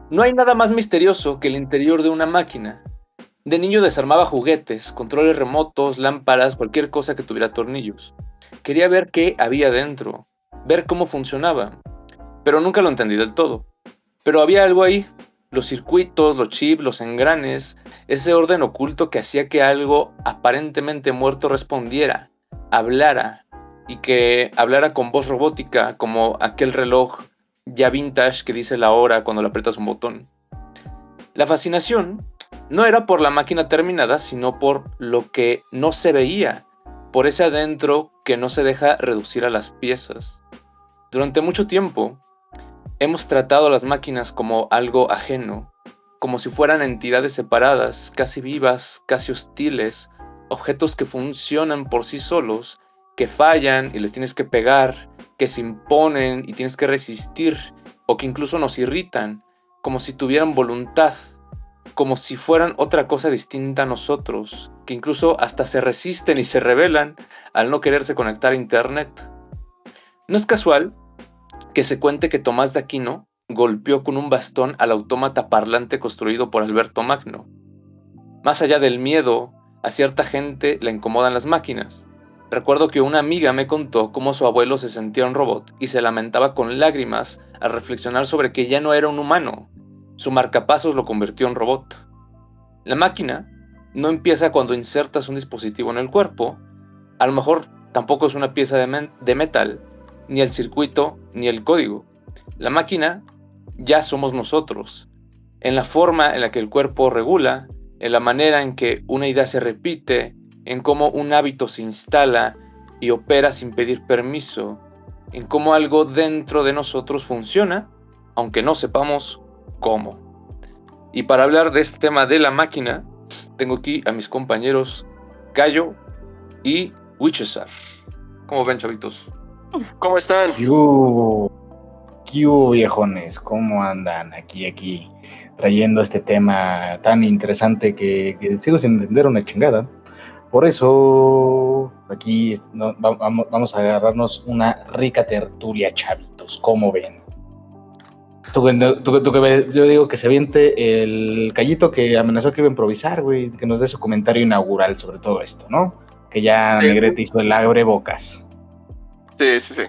No hay nada más misterioso que el interior de una máquina. De niño desarmaba juguetes, controles remotos, lámparas, cualquier cosa que tuviera tornillos. Quería ver qué había dentro, ver cómo funcionaba, pero nunca lo entendí del todo. Pero había algo ahí, los circuitos, los chips, los engranes, ese orden oculto que hacía que algo aparentemente muerto respondiera, hablara, y que hablara con voz robótica, como aquel reloj ya vintage que dice la hora cuando le aprietas un botón. La fascinación no era por la máquina terminada, sino por lo que no se veía, por ese adentro que no se deja reducir a las piezas. Durante mucho tiempo, hemos tratado a las máquinas como algo ajeno, como si fueran entidades separadas, casi vivas, casi hostiles, objetos que funcionan por sí solos, que fallan y les tienes que pegar, que se imponen y tienes que resistir, o que incluso nos irritan, como si tuvieran voluntad, como si fueran otra cosa distinta a nosotros, que incluso hasta se resisten y se rebelan al no quererse conectar a Internet. No es casual que se cuente que Tomás de Aquino golpeó con un bastón al autómata parlante construido por Alberto Magno. Más allá del miedo, a cierta gente le incomodan las máquinas. Recuerdo que una amiga me contó cómo su abuelo se sentía un robot y se lamentaba con lágrimas al reflexionar sobre que ya no era un humano. Su marcapasos lo convirtió en robot. La máquina no empieza cuando insertas un dispositivo en el cuerpo, a lo mejor tampoco es una pieza de metal, ni el circuito, ni el código. La máquina ya somos nosotros, en la forma en la que el cuerpo regula, en la manera en que una idea se repite, en cómo un hábito se instala y opera sin pedir permiso, en cómo algo dentro de nosotros funciona, aunque no sepamos cómo. Y para hablar de este tema de la máquina, tengo aquí a mis compañeros Cayo y Wichesar. ¿Cómo ven, chavitos? ¿Cómo están? ¿Qué hubo, viejones? ¿Cómo andan aquí, trayendo este tema tan interesante que sigo sin entender una chingada? Por eso, aquí vamos a agarrarnos una rica tertulia, chavitos. ¿Cómo ven? Yo digo que se aviente el Callito que amenazó que iba a improvisar, güey, que nos dé su comentario inaugural sobre todo esto, ¿no? Que ya Negrete hizo el abre bocas. Sí.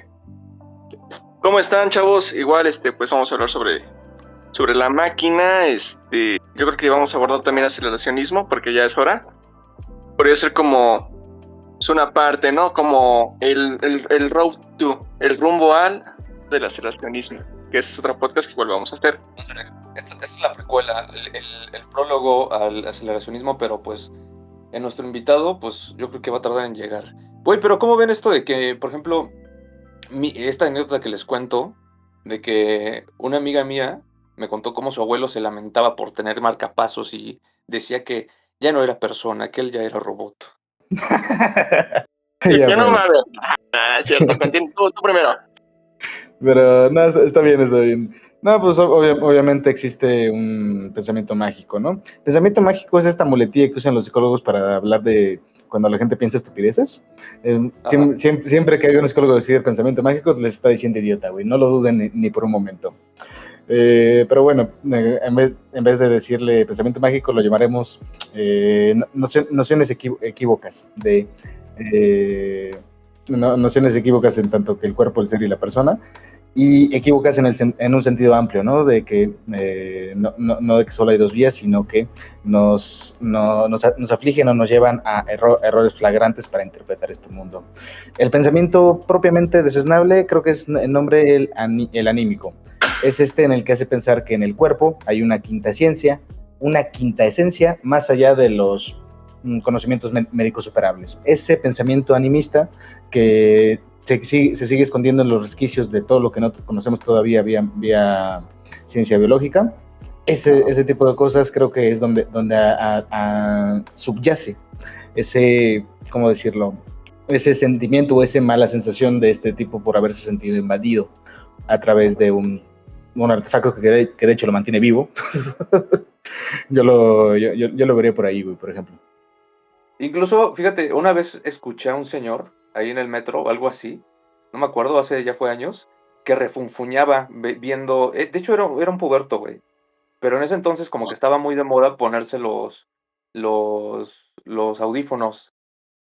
¿Cómo están, chavos? Igual, pues vamos a hablar sobre la máquina. Yo creo que vamos a abordar también aceleracionismo, porque ya es hora. Podría ser como es una parte, ¿no? Como el road to, el rumbo al del aceleracionismo, que es otro podcast que igual vamos a hacer. Esta es la precuela, el prólogo al aceleracionismo, pero pues en nuestro invitado, pues yo creo que va a tardar en llegar. Güey, pero ¿cómo ven esto de que, por ejemplo, esta anécdota que les cuento, de que una amiga mía me contó cómo su abuelo se lamentaba por tener marcapasos y decía que ya no era persona, que él ya era robot? Yo no mames. Es cierto, continúa tú primero. Pero no, está bien. No, pues obviamente existe un pensamiento mágico, ¿no? Pensamiento mágico es esta muletilla que usan los psicólogos para hablar de cuando la gente piensa estupideces. Siempre que hay un psicólogo decide pensamiento mágico, les está diciendo idiota, güey. No lo duden ni por un momento. Pero bueno, en vez de decirle pensamiento mágico, lo llamaremos nociones equívocas nociones equívocas en tanto que el cuerpo, el ser y la persona, y equívocas en un sentido amplio, ¿no? De que no de que solo hay dos vías, sino que nos afligen o nos llevan a errores flagrantes para interpretar este mundo. El pensamiento propiamente desesnable creo que es el nombre el anímico. Es en el que hace pensar que en el cuerpo hay una quinta esencia más allá de los conocimientos médicos superables. Ese pensamiento animista que se sigue escondiendo en los resquicios de todo lo que no conocemos todavía vía ciencia biológica. Ese tipo de cosas creo que es donde subyace ese, ¿cómo decirlo? Ese sentimiento o esa mala sensación de este tipo por haberse sentido invadido a través de un artefacto que de hecho lo mantiene vivo. yo lo vería por ahí, güey, por ejemplo. Incluso, fíjate, una vez escuché a un señor ahí en el metro o algo así, no me acuerdo, ya fue años, que refunfuñaba viendo, de hecho era un puberto, güey, pero en ese entonces como que estaba muy de moda ponerse los audífonos,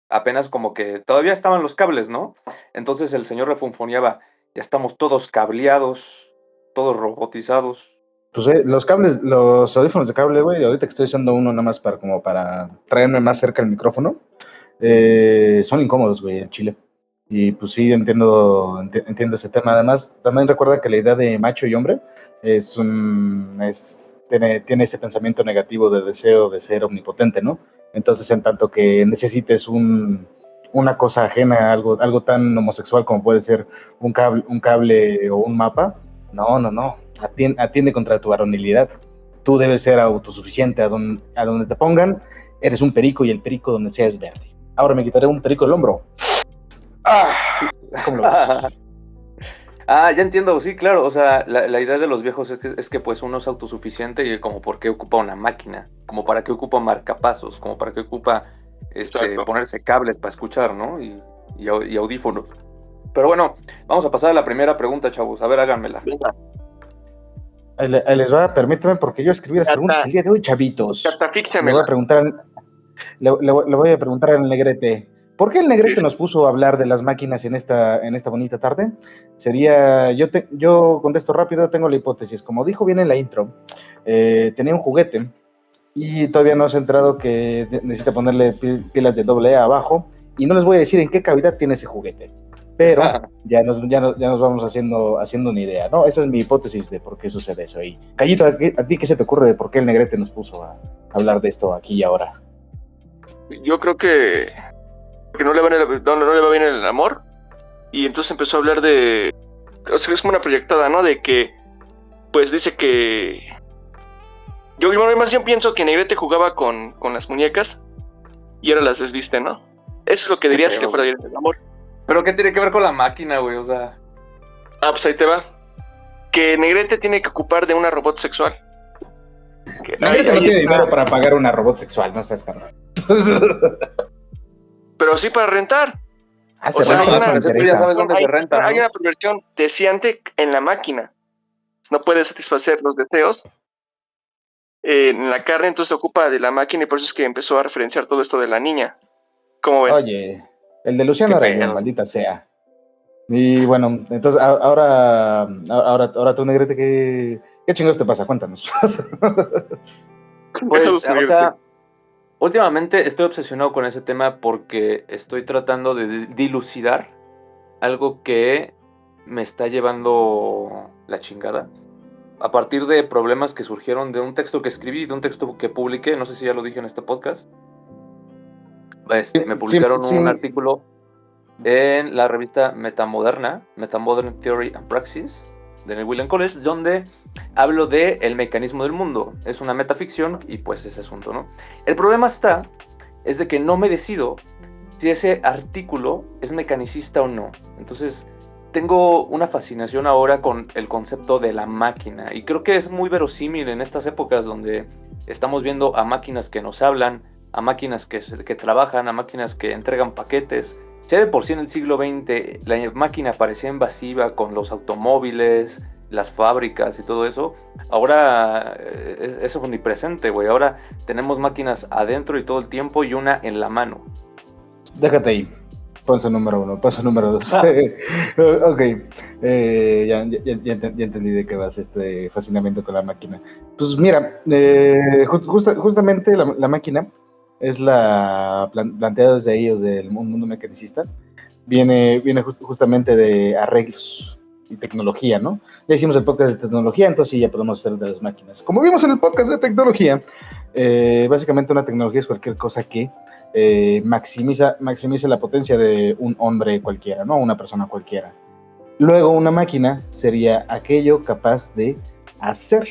apenas como que todavía estaban los cables, ¿no? Entonces el señor refunfuñaba, ya estamos todos cableados, todos robotizados. Pues los cables, los audífonos de cable, güey, ahorita que estoy usando uno nada más como para traerme más cerca el micrófono, son incómodos, güey, en Chile. Y pues sí, entiendo ese tema. Además, también recuerda que la idea de macho y hombre tiene ese pensamiento negativo de deseo de ser omnipotente, ¿no? Entonces, en tanto que necesites una cosa ajena, algo tan homosexual como puede ser un cable o un mapa, no. Atiende contra tu varonilidad. Tú debes ser autosuficiente. A donde te pongan, eres un perico y el perico donde sea es verde. Ahora me quitaré un perico del hombro. ¿Cómo lo ves? Ya entiendo, sí, claro, o sea, la idea de los viejos es que pues uno es autosuficiente y como por qué ocupa una máquina, como para qué ocupa marcapasos, como para qué ocupa ponerse cables para escuchar, ¿no? Y audífonos. Pero bueno, vamos a pasar a la primera pregunta, chavos, a ver, háganmela. Venga. Ahí les va, permítame, porque yo escribí las preguntas el día de hoy, chavitos. Le voy a preguntar al Negrete. ¿Por qué el Negrete nos puso a hablar de las máquinas en esta bonita tarde? Yo contesto rápido, tengo la hipótesis. Como dijo bien en la intro, tenía un juguete y todavía no se ha enterado que necesita ponerle pilas de AA abajo, y no les voy a decir en qué cavidad tiene ese juguete, pero ya nos vamos haciendo una idea, ¿no? Esa es mi hipótesis de por qué sucede eso ahí. Cayito, ¿a ti qué se te ocurre de por qué el Negrete nos puso a hablar de esto aquí y ahora? Yo creo que no le va bien el amor, y entonces empezó a hablar de, o sea, es como una proyectada, ¿no? De que, pues dice que yo pienso que Negrete jugaba con las muñecas y ahora las desviste, ¿no? Eso es lo que diría si le fuera bien el amor. ¿Pero qué tiene que ver con la máquina, güey? O sea... pues ahí te va. Que Negrete tiene que ocupar de una robot sexual. Negrete no tiene dinero para pagar una robot sexual, no seas cabrón. Pero sí para rentar. Hay una perversión deseante en la máquina. No puede satisfacer los deseos en la carne, entonces se ocupa de la máquina, y por eso es que empezó a referenciar todo esto de la niña. ¿Cómo ven? Oye, el de Luciano Arañón, maldita sea. Y bueno, entonces ahora tú, Negrete, ¿qué chingados te pasa? Cuéntanos. Pues, o sea, últimamente estoy obsesionado con ese tema porque estoy tratando de dilucidar algo que me está llevando la chingada. A partir de problemas que surgieron de un texto que escribí, de un texto que publiqué, no sé si ya lo dije en este podcast. Me publicaron un artículo en la revista Metamodern Theory and Praxis, de New William College, donde hablo de el mecanismo del mundo. Es una metaficción y pues ese asunto, ¿no? El problema es de que no me decido si ese artículo es mecanicista o no. Entonces, tengo una fascinación ahora con el concepto de la máquina, y creo que es muy verosímil en estas épocas donde estamos viendo a máquinas que nos hablan, a máquinas que trabajan, a máquinas que entregan paquetes. Ya de por sí en el siglo XX la máquina parecía invasiva con los automóviles, las fábricas y todo eso. Ahora es omnipresente, güey. Ahora tenemos máquinas adentro y todo el tiempo, y una en la mano. Déjate ahí. Paso número 1, paso número 2. Ok, ya entendí de qué vas este fascinamiento con la máquina. Pues mira, justamente la máquina es la planteada desde ahí, desde un mundo mecanicista. Viene justamente de arreglos y tecnología, ¿no? Ya hicimos el podcast de tecnología, entonces sí, ya podemos hacer de las máquinas. Como vimos en el podcast de tecnología, básicamente una tecnología es cualquier cosa que maximiza la potencia de un hombre cualquiera, ¿no? Una persona cualquiera. Luego, una máquina sería aquello capaz de hacer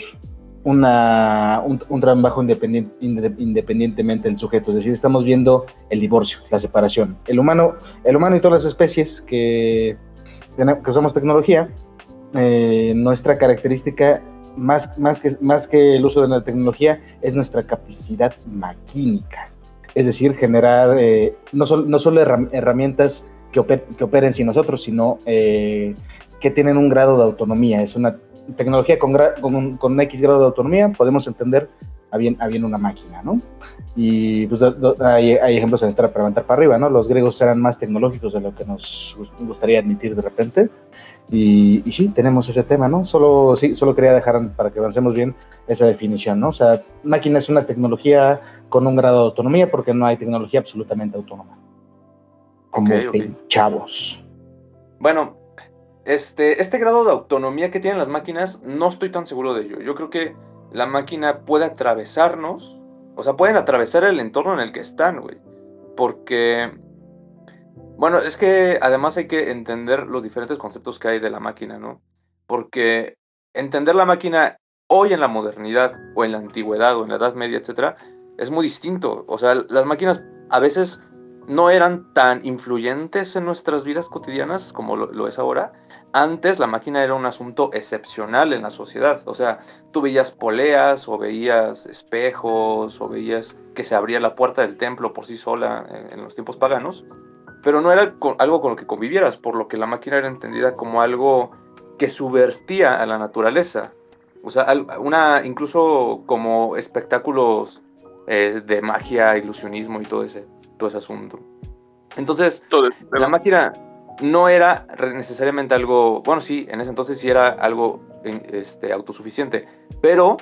un trabajo independientemente del sujeto. Es decir, estamos viendo el divorcio, la separación. El humano y todas las especies que usamos tecnología, nuestra característica, más que el uso de la tecnología, es nuestra capacidad maquínica. Es decir, generar no solo herramientas que operen sin nosotros, sino que tienen un grado de autonomía. Es una tecnología con X grado de autonomía, podemos entender a bien una máquina, ¿no? Y pues hay ejemplos en estar para levantar para arriba, ¿no? Los griegos eran más tecnológicos de lo que nos gustaría admitir de repente. Y sí, tenemos ese tema, ¿no? Solo quería dejar para que avancemos bien esa definición, ¿no? O sea, máquina es una tecnología con un grado de autonomía porque no hay tecnología absolutamente autónoma. Como chavos. Bueno, este grado de autonomía que tienen las máquinas, no estoy tan seguro de ello. Yo creo que la máquina puede atravesarnos, o sea, pueden atravesar el entorno en el que están, güey. Porque, bueno, es que además hay que entender los diferentes conceptos que hay de la máquina, ¿no? Porque entender la máquina hoy en la modernidad, o en la antigüedad, o en la Edad Media, etcétera, es muy distinto. O sea, las máquinas a veces no eran tan influyentes en nuestras vidas cotidianas como lo es ahora. Antes la máquina era un asunto excepcional en la sociedad. O sea, tú veías poleas, o veías espejos, o veías que se abría la puerta del templo por sí sola en los tiempos paganos, pero no era algo con lo que convivieras, por lo que la máquina era entendida como algo que subvertía a la naturaleza. O sea, incluso como espectáculos de magia, ilusionismo y todo ese asunto. Entonces, la máquina no era necesariamente algo, bueno, sí, en ese entonces sí era algo autosuficiente, pero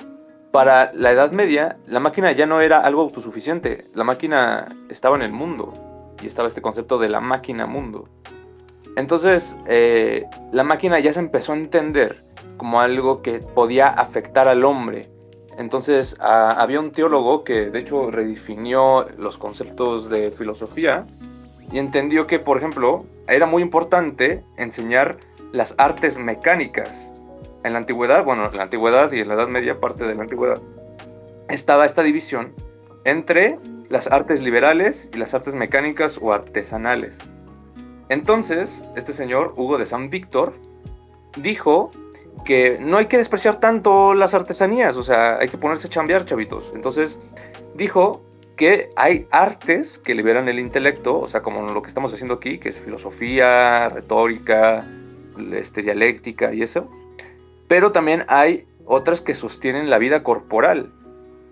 para la Edad Media, la máquina ya no era algo autosuficiente, la máquina estaba en el mundo, y estaba este concepto de la máquina mundo. Entonces, la máquina ya se empezó a entender como algo que podía afectar al hombre. Entonces, había un teólogo que de hecho redefinió los conceptos de filosofía y entendió que, por ejemplo, era muy importante enseñar las artes mecánicas. En la antigüedad, bueno, en la antigüedad y en la Edad Media, parte de la antigüedad, estaba esta división entre las artes liberales y las artes mecánicas o artesanales. Entonces, este señor, Hugo de San Víctor, dijo que no hay que despreciar tanto las artesanías, o sea, hay que ponerse a chambear, chavitos. Entonces, dijo que hay artes que liberan el intelecto, o sea, como lo que estamos haciendo aquí, que es filosofía, retórica, dialéctica y eso, pero también hay otras que sostienen la vida corporal,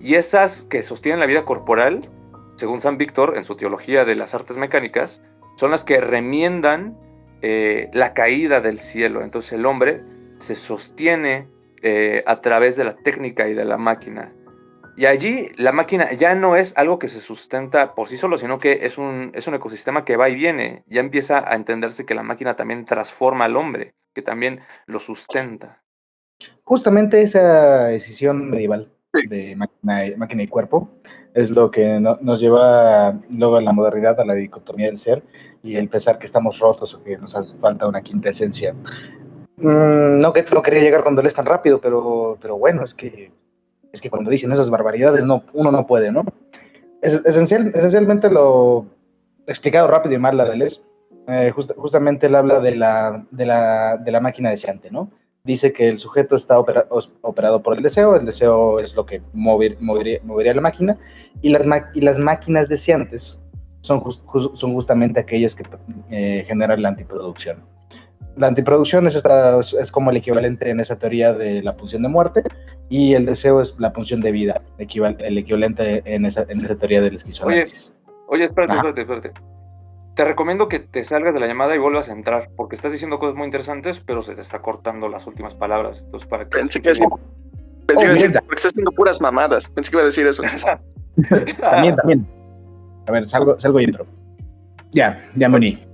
y esas que sostienen la vida corporal, según San Víctor, en su teología de las artes mecánicas, son las que remiendan la caída del cielo. Entonces el hombre se sostiene a través de la técnica y de la máquina. Y allí la máquina ya no es algo que se sustenta por sí solo, sino que es un ecosistema que va y viene. Ya empieza a entenderse que la máquina también transforma al hombre, que también lo sustenta. Justamente esa decisión medieval de máquina y cuerpo es lo que nos lleva luego a la modernidad, a la dicotomía del ser y el pensar que estamos rotos o que nos hace falta una quinta esencia. No quería llegar cuando lees tan rápido, pero bueno, es que cuando dicen esas barbaridades uno no puede, ¿no? Esencialmente lo explicado rápido y mal la de Les, justamente él habla de la máquina deseante, ¿no? Dice que el sujeto está operado por el deseo es lo que movería la máquina, y las máquinas deseantes son justamente aquellas que generan la antiproducción. La antiproducción es como el equivalente en esa teoría de la pulsión de muerte, y el deseo es la pulsión de vida, el equivalente en esa teoría del esquizoanálisis. Oye, espérate. Te recomiendo que te salgas de la llamada y vuelvas a entrar, porque estás diciendo cosas muy interesantes, pero se te está cortando las últimas palabras. Entonces, para que Pensé que iba a decir, porque estás haciendo puras mamadas. Pensé que iba a decir eso. También. A ver, salgo y entro. Ya me uní.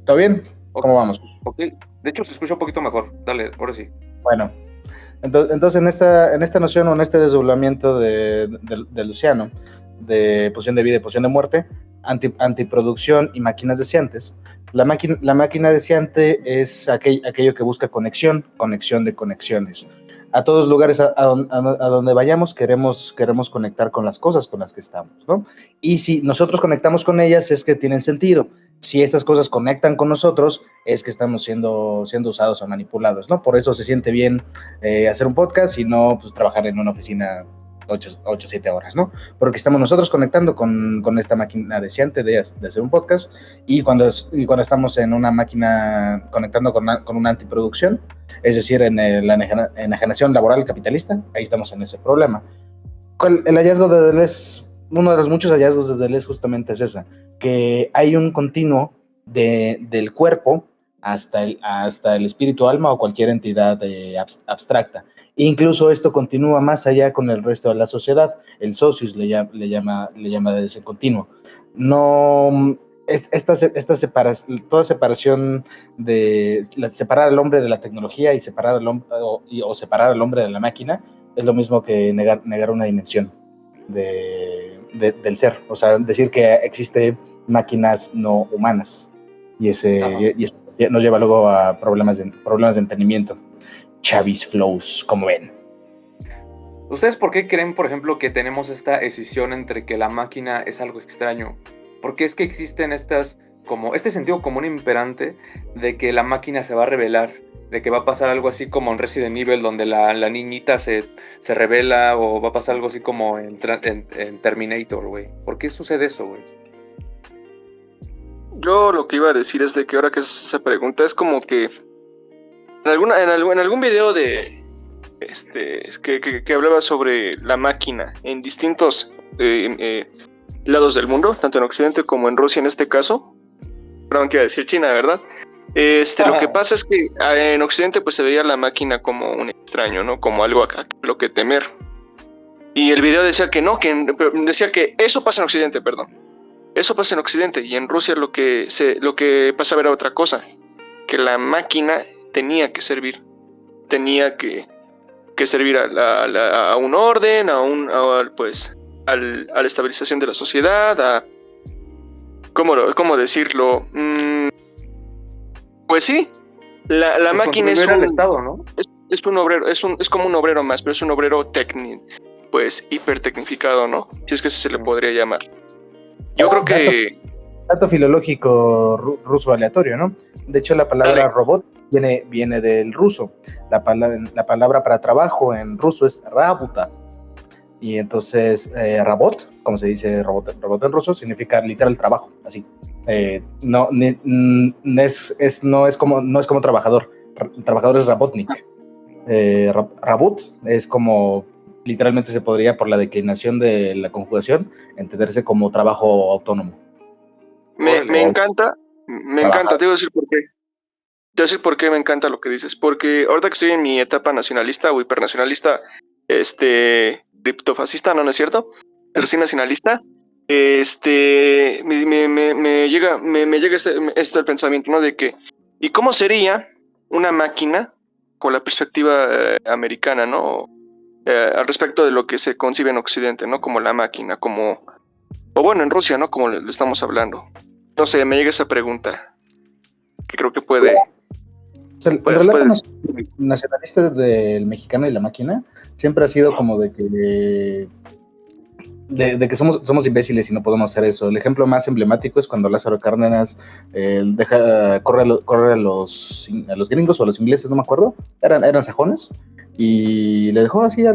¿Todo bien? ¿Cómo vamos? Ok, de hecho se escucha un poquito mejor. Dale, ahora sí. Bueno, entonces en esta noción o en este desdoblamiento de Luciano, de pulsión de vida y pulsión de muerte, antiproducción y máquinas deseantes, la máquina deseante es aquello que busca conexión de conexiones. A todos lugares a donde vayamos queremos conectar con las cosas con las que estamos, ¿no? Y si nosotros conectamos con ellas es que tienen sentido. Si estas cosas conectan con nosotros, es que estamos siendo usados o manipulados, ¿no? Por eso se siente bien hacer un podcast y no pues, trabajar en una oficina 7 horas, ¿no? Porque estamos nosotros conectando con esta máquina deseante de hacer un podcast, y cuando estamos en una máquina conectando con una antiproducción, es decir, en la enajenación laboral capitalista. Ahí estamos en ese problema. El hallazgo de Deleuze, uno de los muchos hallazgos de Deleuze justamente es esa, que hay un continuo del cuerpo hasta el espíritu, alma o cualquier entidad abstracta. Incluso esto continúa más allá con el resto de la sociedad. El socius le llama de ese continuo. No, toda separación separar al hombre de la tecnología y separar al hombre, o separar al hombre de la máquina es lo mismo que negar una dimensión del ser. O sea, decir que existe máquinas no humanas. Y eso nos lleva luego a problemas de entendimiento. Chavis Flows, como ven. ¿Ustedes por qué creen, por ejemplo, que tenemos esta escisión entre que la máquina es algo extraño? ¿Por qué es que existen este sentido común imperante de que la máquina se va a rebelar? De que va a pasar algo así como en Resident Evil, donde la niñita se revela, o va a pasar algo así como en Terminator, güey. ¿Por qué sucede eso, güey? Yo lo que iba a decir es de que ahora que se pregunta es como que en algún video que hablaba sobre la máquina en distintos lados del mundo, tanto en Occidente como en Rusia en este caso, perdón, que iba a decir China, ¿verdad? Lo que pasa es que en Occidente pues se veía la máquina como un extraño, ¿no? Como algo a lo que temer. Y el video decía que no, decía que eso pasa en Occidente, perdón. Eso pasa en Occidente, y en Rusia lo que pasaba era otra cosa, que la máquina tenía que servir a un orden, a la estabilización de la sociedad, ¿cómo decirlo? Pues sí, la máquina es el Estado, ¿no? Es un obrero, es como un obrero más, pero es un obrero pues hipertecnificado, ¿no? Si es que se le podría llamar. Yo creo que... Dato filológico ruso aleatorio, ¿no? De hecho, la palabra robot viene del ruso. La palabra para trabajo en ruso es rabuta. Y entonces, rabot, como se dice robot en ruso, significa literal trabajo, así. No es como trabajador. Trabajador es rabotnik. Rabut es como... Literalmente se podría, por la declinación de la conjugación, entenderse como trabajo autónomo. Me encanta, te voy a decir por qué. Te voy a decir por qué me encanta lo que dices. Porque ahorita que estoy en mi etapa nacionalista o hipernacionalista, criptofascista, no es cierto, pero sí nacionalista, me llega esto el pensamiento, ¿no? De que, ¿y cómo sería una máquina con la perspectiva americana, ¿no? Al respecto de lo que se concibe en Occidente, ¿no? Como la máquina, o bueno, en Rusia, ¿no? Como lo estamos hablando. No sé, me llega esa pregunta, que creo que puede... O sea, el relato nacionalista del mexicano y la máquina siempre ha sido como de que somos imbéciles y no podemos hacer eso. El ejemplo más emblemático es cuando Lázaro Cárdenas corre a los gringos o a los ingleses, no me acuerdo, eran sajones, y le dejó así de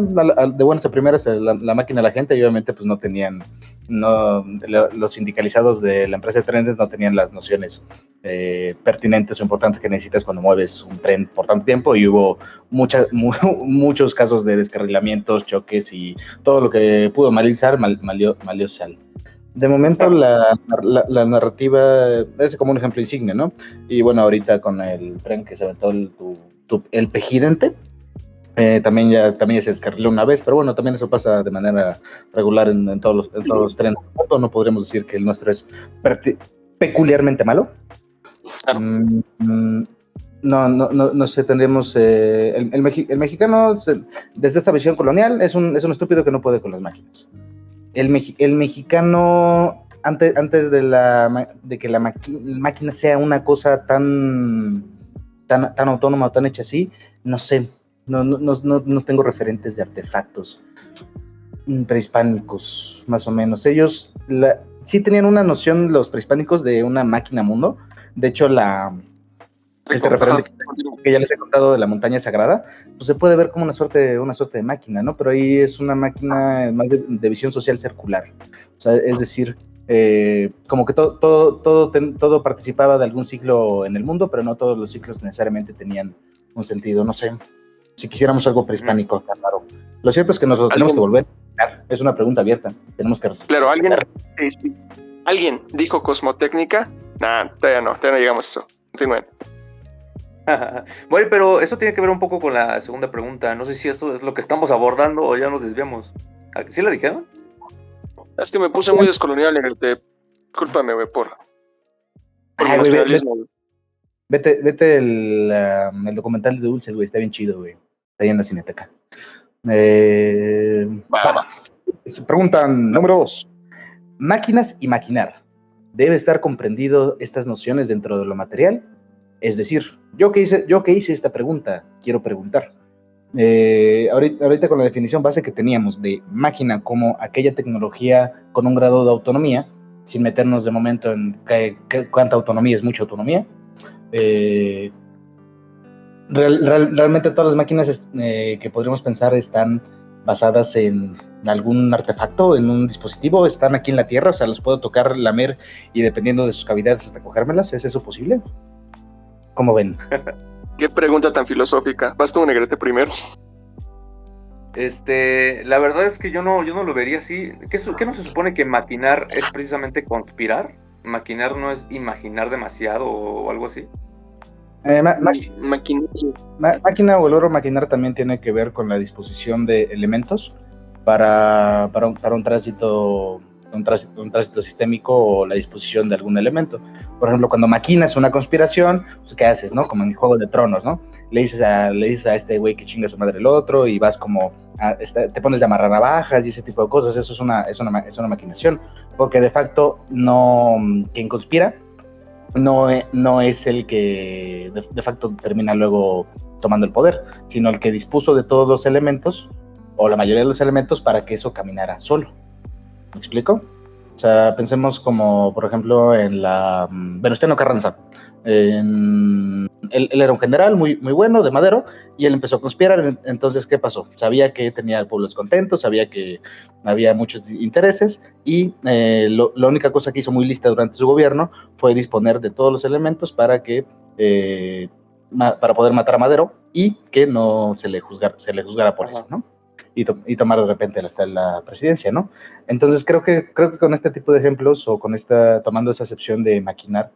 buenas a primeras la máquina a la gente, y obviamente pues los sindicalizados de la empresa de trenes no tenían las nociones pertinentes o importantes que necesitas cuando mueves un tren por tanto tiempo, y hubo muchos casos de descarrilamientos, choques, y todo lo que pudo malizar malió sal. De momento la narrativa es como un ejemplo insigne, ¿no? Y bueno, ahorita con el tren que se aventó el Pejidente, también ya se descarriló una vez, pero bueno, también eso pasa de manera regular en todos los trenes. No podremos decir que el nuestro es peculiarmente malo. No sé, tendríamos el mexicano, desde esta visión colonial, es un estúpido que no puede con las máquinas. El mexicano, antes de que la máquina sea una cosa tan autónoma o tan hecha así, no sé, no tengo referentes de artefactos prehispánicos, más o menos. Ellos sí tenían una noción, los prehispánicos, de una máquina mundo. De hecho, este referente que ya les he contado de la montaña sagrada, pues se puede ver como una suerte de máquina, ¿no? Pero ahí es una máquina más de visión social circular. O sea, es decir, como que todo participaba de algún ciclo en el mundo, pero no todos los ciclos necesariamente tenían un sentido, no sé. Si quisiéramos algo prehispánico, claro. Lo cierto es que nos lo tenemos que volver. Es una pregunta abierta. Tenemos que claro, ¿alguien dijo cosmotécnica? Nah, todavía no llegamos a eso. Continúen. Bueno, pero eso tiene que ver un poco con la segunda pregunta. No sé si esto es lo que estamos abordando o ya nos desviamos. ¿Sí la dijeron? Es que me puse muy descolonial en el de... Discúlpame, güey, por el nacionalismo. Vete el documental de Dulce, güey, está bien chido, güey. Está ahí en la Cineteca. Preguntan número 2. Máquinas y maquinar. ¿Debe estar comprendido estas nociones dentro de lo material? Es decir, yo que hice esta pregunta, quiero preguntar. Ahorita con la definición base que teníamos de máquina como aquella tecnología con un grado de autonomía, sin meternos de momento en cuánta autonomía es mucha autonomía, realmente todas las máquinas que podríamos pensar están basadas en algún artefacto, en un dispositivo, están aquí en la Tierra, o sea, los puedo tocar, lamer y dependiendo de sus cavidades hasta cogérmelas. ¿Es eso posible? ¿Cómo ven? Qué pregunta tan filosófica. Vas tú, Negrete, primero. La verdad es que yo no lo vería así. ¿Qué no se supone que maquinar es precisamente conspirar? ¿Maquinar no es imaginar demasiado o algo así? Máquina o el oro maquinar también tiene que ver con la disposición de elementos para un tránsito sistémico o la disposición de algún elemento. Por ejemplo, cuando maquinas una conspiración, pues, ¿qué haces, no? Como en Juego de Tronos, ¿no? Le dices a este güey que chinga a su madre el otro y vas como te pones de amarrar navajas y ese tipo de cosas. Eso es una maquinación, porque de facto quien conspira no es el que de facto termina luego tomando el poder, sino el que dispuso de todos los elementos o la mayoría de los elementos para que eso caminara solo. ¿Me explico? O sea, pensemos como, por ejemplo, en Venustiano Carranza. Él era un general muy, muy bueno, de Madero, y él empezó a conspirar. Entonces, ¿qué pasó? Sabía que tenía al pueblo descontento, sabía que había muchos intereses, y la única cosa que hizo muy lista durante su gobierno fue disponer de todos los elementos para poder matar a Madero y que no se le juzgara por eso, ¿no? Y tomar de repente hasta la presidencia, ¿no? Entonces creo que con este tipo de ejemplos o tomando esa acepción de maquinar,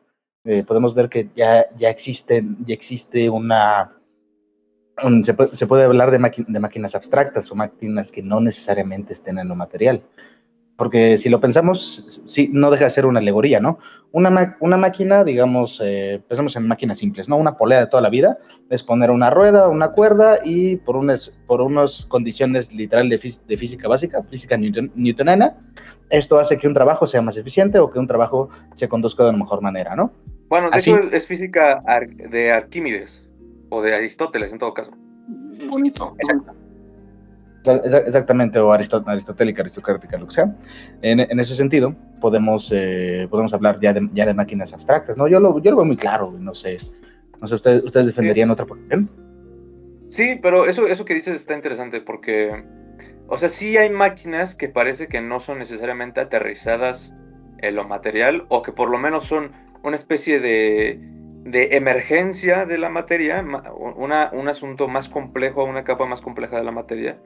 podemos ver que ya existe se puede hablar de máquinas abstractas o máquinas que no necesariamente estén en lo material. Porque si lo pensamos, sí, no deja de ser una alegoría, ¿no? Una máquina, digamos, pensamos en máquinas simples, ¿no? Una polea de toda la vida es poner una rueda, una cuerda y por unas condiciones literal de física básica, física newtoniana, esto hace que un trabajo sea más eficiente o que un trabajo se conduzca de una mejor manera, ¿no? Bueno, de hecho es física de Arquímedes o de Aristóteles en todo caso. Bonito. Exactamente, o aristotélica, aristocrática, lo que sea. En ese sentido, podemos hablar ya de máquinas abstractas, ¿no? Yo lo veo muy claro, no sé, ¿ustedes defenderían otra posición? Sí, pero eso que dices está interesante porque, o sea, sí hay máquinas que parece que no son necesariamente aterrizadas en lo material o que por lo menos son una especie de emergencia de la materia, un asunto más complejo, una capa más compleja de la materia.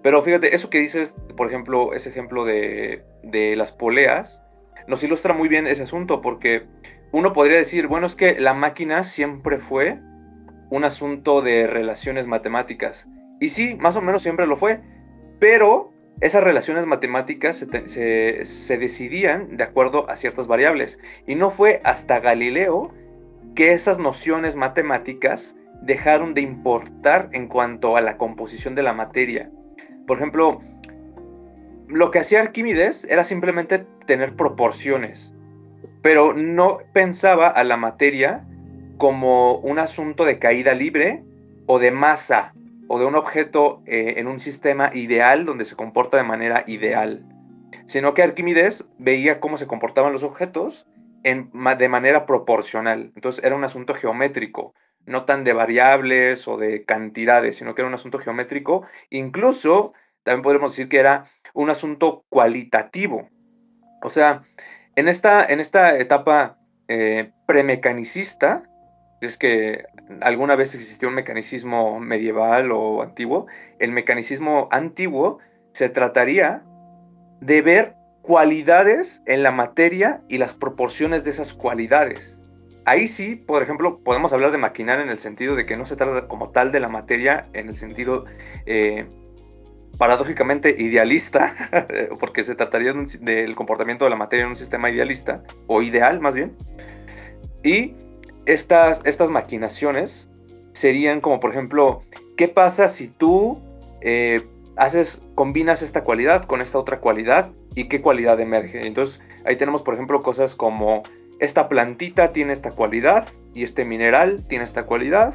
Pero fíjate, eso que dices, por ejemplo, ese ejemplo de las poleas, nos ilustra muy bien ese asunto, porque uno podría decir, bueno, es que la máquina siempre fue un asunto de relaciones matemáticas. Y sí, más o menos siempre lo fue, pero esas relaciones matemáticas se decidían de acuerdo a ciertas variables. Y no fue hasta Galileo que esas nociones matemáticas dejaron de importar en cuanto a la composición de la materia. Por ejemplo, lo que hacía Arquímedes era simplemente tener proporciones, pero no pensaba a la materia como un asunto de caída libre o de masa o de un objeto en un sistema ideal donde se comporta de manera ideal, sino que Arquímedes veía cómo se comportaban los objetos de manera proporcional. Entonces era un asunto geométrico, no tan de variables o de cantidades, sino que era un asunto geométrico. Incluso también podemos decir que era un asunto cualitativo. O sea, en esta etapa premecanicista, es que alguna vez existió un mecanismo medieval o antiguo, el mecanismo antiguo se trataría de ver cualidades en la materia y las proporciones de esas cualidades. Ahí sí, por ejemplo, podemos hablar de maquinar en el sentido de que no se trata como tal de la materia, en el sentido paradójicamente idealista, porque se trataría del comportamiento de la materia en un sistema idealista, o ideal más bien. Y estas maquinaciones serían como, por ejemplo, ¿qué pasa si tú combinas esta cualidad con esta otra cualidad y qué cualidad emerge? Entonces ahí tenemos, por ejemplo, cosas como esta plantita tiene esta cualidad y este mineral tiene esta cualidad,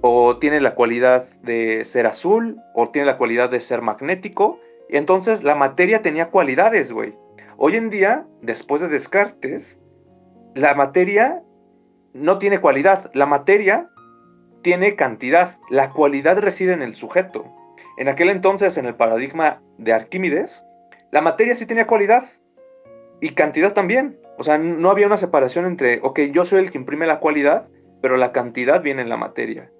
o tiene la cualidad de ser azul, o tiene la cualidad de ser magnético. Y entonces la materia tenía cualidades, güey. Hoy en día, después de Descartes, la materia no tiene cualidad, la materia tiene cantidad, la cualidad reside en el sujeto. En aquel entonces, en el paradigma de Arquímedes, la materia sí tenía cualidad y cantidad también. O sea, no había una separación entre, ok, yo soy el que imprime la cualidad, pero la cantidad viene en la materia.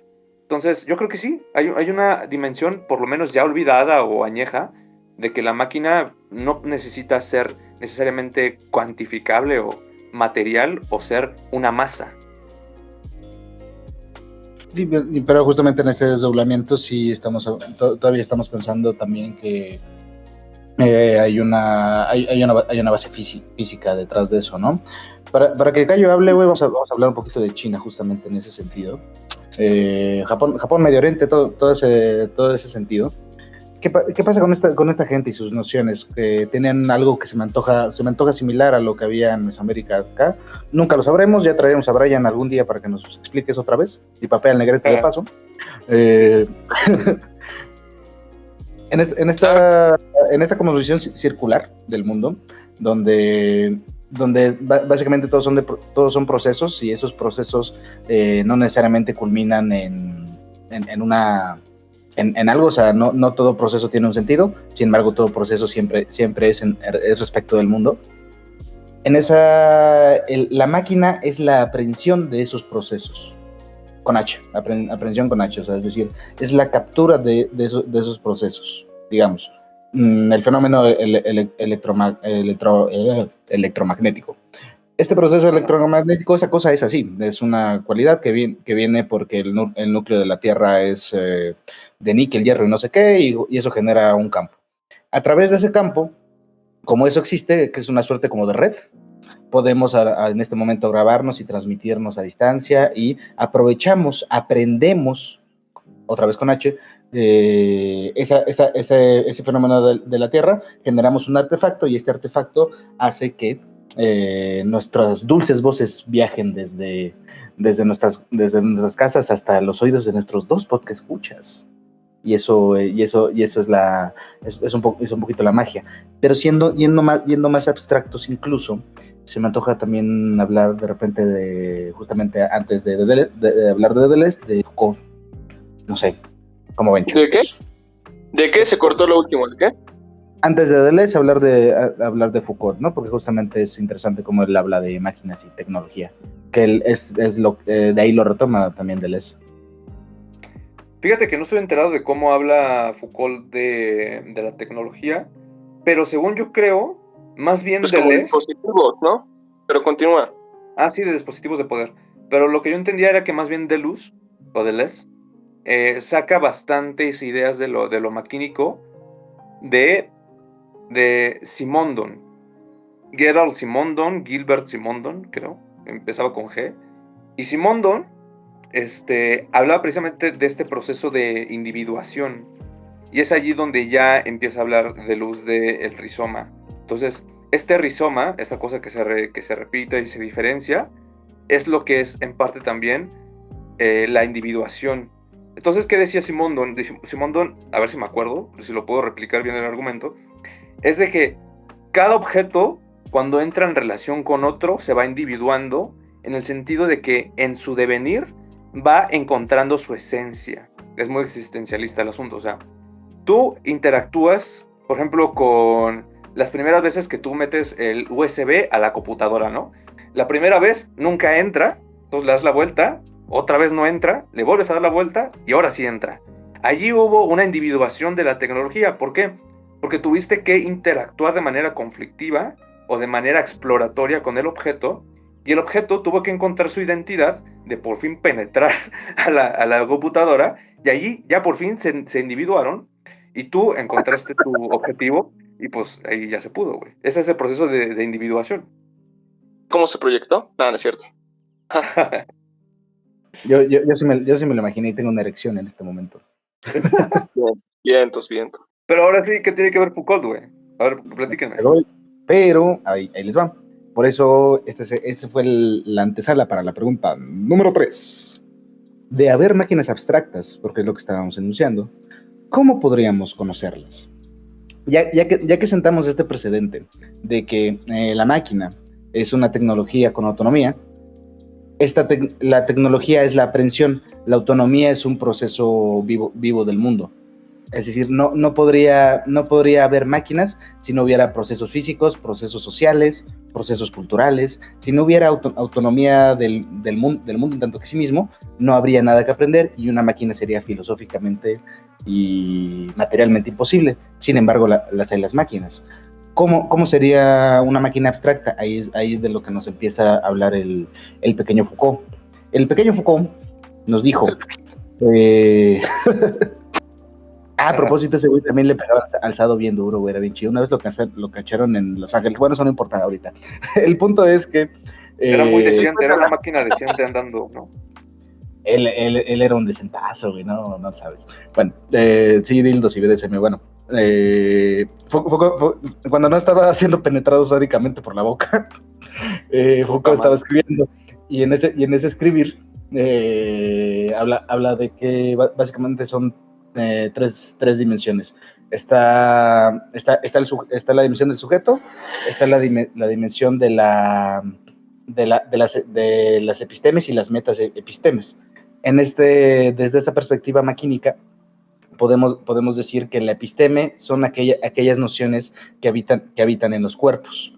Entonces, yo creo que sí, hay una dimensión, por lo menos ya olvidada o añeja, de que la máquina no necesita ser necesariamente cuantificable o material o ser una masa. Sí, pero justamente en ese desdoblamiento sí todavía estamos pensando también que hay una base física detrás de eso, ¿no? Para que Cayo hable, güey, vamos a hablar un poquito de China justamente en ese sentido. Japón, Medio Oriente, todo ese sentido. ¿Qué pasa con esta gente y sus nociones? Que tenían algo que se me antoja similar a lo que había en Mesoamérica acá. Nunca lo sabremos, ya traeremos a Brian algún día para que nos expliques otra vez. Y papel al negrete de paso. En esta como visión circular del mundo, donde básicamente todos son procesos, y esos procesos no necesariamente culminan en algo. O sea, no todo proceso tiene un sentido, sin embargo todo proceso siempre es respecto del mundo. La máquina es la aprehensión de esos procesos, con H, aprehensión con H, o sea, es decir, es la captura de esos procesos, digamos. El fenómeno electromagnético. Este proceso electromagnético, esa cosa es así, es una cualidad que viene porque el núcleo de la Tierra es de níquel, hierro y no sé qué, y eso genera un campo. A través de ese campo, como eso existe, que es una suerte como de red, podemos en este momento grabarnos y transmitirnos a distancia, y aprendemos, otra vez con H, ese fenómeno de la Tierra, generamos un artefacto, y este artefacto hace que nuestras dulces voces viajen desde nuestras casas hasta los oídos de nuestros dos podcast escuchas. Y eso es un poquito la magia. Pero yendo más abstractos incluso, se me antoja también hablar de repente justamente antes de hablar de Deleuze, de Foucault. No sé, ¿cómo ven, chicos? ¿De qué? ¿De qué se cortó lo último? ¿De qué? Antes de Deleuze, hablar de Foucault, ¿no? Porque justamente es interesante cómo él habla de máquinas y tecnología, que él de ahí lo retoma también Deleuze. Fíjate que no estoy enterado de cómo habla Foucault de la tecnología, pero según yo creo, más bien pues como dispositivos, ¿no? Pero continúa. Ah, sí, de dispositivos de poder. Pero lo que yo entendía era que más bien Deleuze saca bastantes ideas de lo maquínico de Simondon. Gerald Simondon, Gilbert Simondon, creo, empezaba con G. Y Simondon hablaba precisamente de este proceso de individuación, y es allí donde ya empieza a hablar Deleuze del rizoma. Entonces, este rizoma, esta cosa que se repite y se diferencia, es lo que es en parte también la individuación. Entonces, ¿qué decía Simondon? Simondon, a ver si me acuerdo, si lo puedo replicar bien el argumento, es de que cada objeto, cuando entra en relación con otro, se va individuando, en el sentido de que en su devenir va encontrando su esencia. Es muy existencialista el asunto. O sea, tú interactúas, por ejemplo, con las primeras veces que tú metes el USB a la computadora, ¿no? La primera vez nunca entra, entonces le das la vuelta otra vez no entra, le vuelves a dar la vuelta y ahora sí entra. Allí hubo una individuación de la tecnología. ¿Por qué? Porque tuviste que interactuar de manera conflictiva o de manera exploratoria con el objeto, y el objeto tuvo que encontrar su identidad de por fin penetrar a la computadora, y allí ya por fin se individuaron y tú encontraste tu objetivo y pues ahí ya se pudo, güey. Ese es el proceso de individuación. ¿Cómo se proyectó? Nada, no es cierto. Yo sí me lo imaginé y tengo una erección en este momento. Bien, vientos, vientos. Pero ahora sí, ¿qué tiene que ver Foucault, güey? A ver, platíquenme. Pero ahí les va. Por eso, este fue la antesala para la pregunta número 3. De haber máquinas abstractas, porque es lo que estábamos enunciando, ¿cómo podríamos conocerlas? Ya que sentamos este precedente de que la máquina es una tecnología con autonomía, la tecnología es la aprehensión, la autonomía es un proceso vivo del mundo. Es decir, no podría haber máquinas si no hubiera procesos físicos, procesos sociales, procesos culturales. Si no hubiera autonomía del mundo en tanto que sí mismo, no habría nada que aprender y una máquina sería filosóficamente y materialmente imposible. Sin embargo, las hay las máquinas. ¿Cómo sería una máquina abstracta? Ahí es de lo que nos empieza a hablar el pequeño Foucault. El pequeño Foucault nos dijo... a propósito, ese güey también le pegaba alzado bien duro, güey, era bien chido. Una vez lo cacharon en Los Ángeles. Bueno, eso no importa ahorita. El punto es que... Era muy decente, era una máquina decente andando, ¿no? Él era un decentazo, güey, no sabes. Bueno, sí, dildos y BDSM, bueno. Cuando no estaba siendo penetrado sádicamente por la boca, Foucault estaba escribiendo. Y en ese escribir, habla de que básicamente son tres dimensiones. Está la dimensión del sujeto, está la dimensión de las epistemes y las metaepistemes. Desde esa perspectiva maquínica, podemos decir que la episteme son aquellas nociones que habitan en los cuerpos.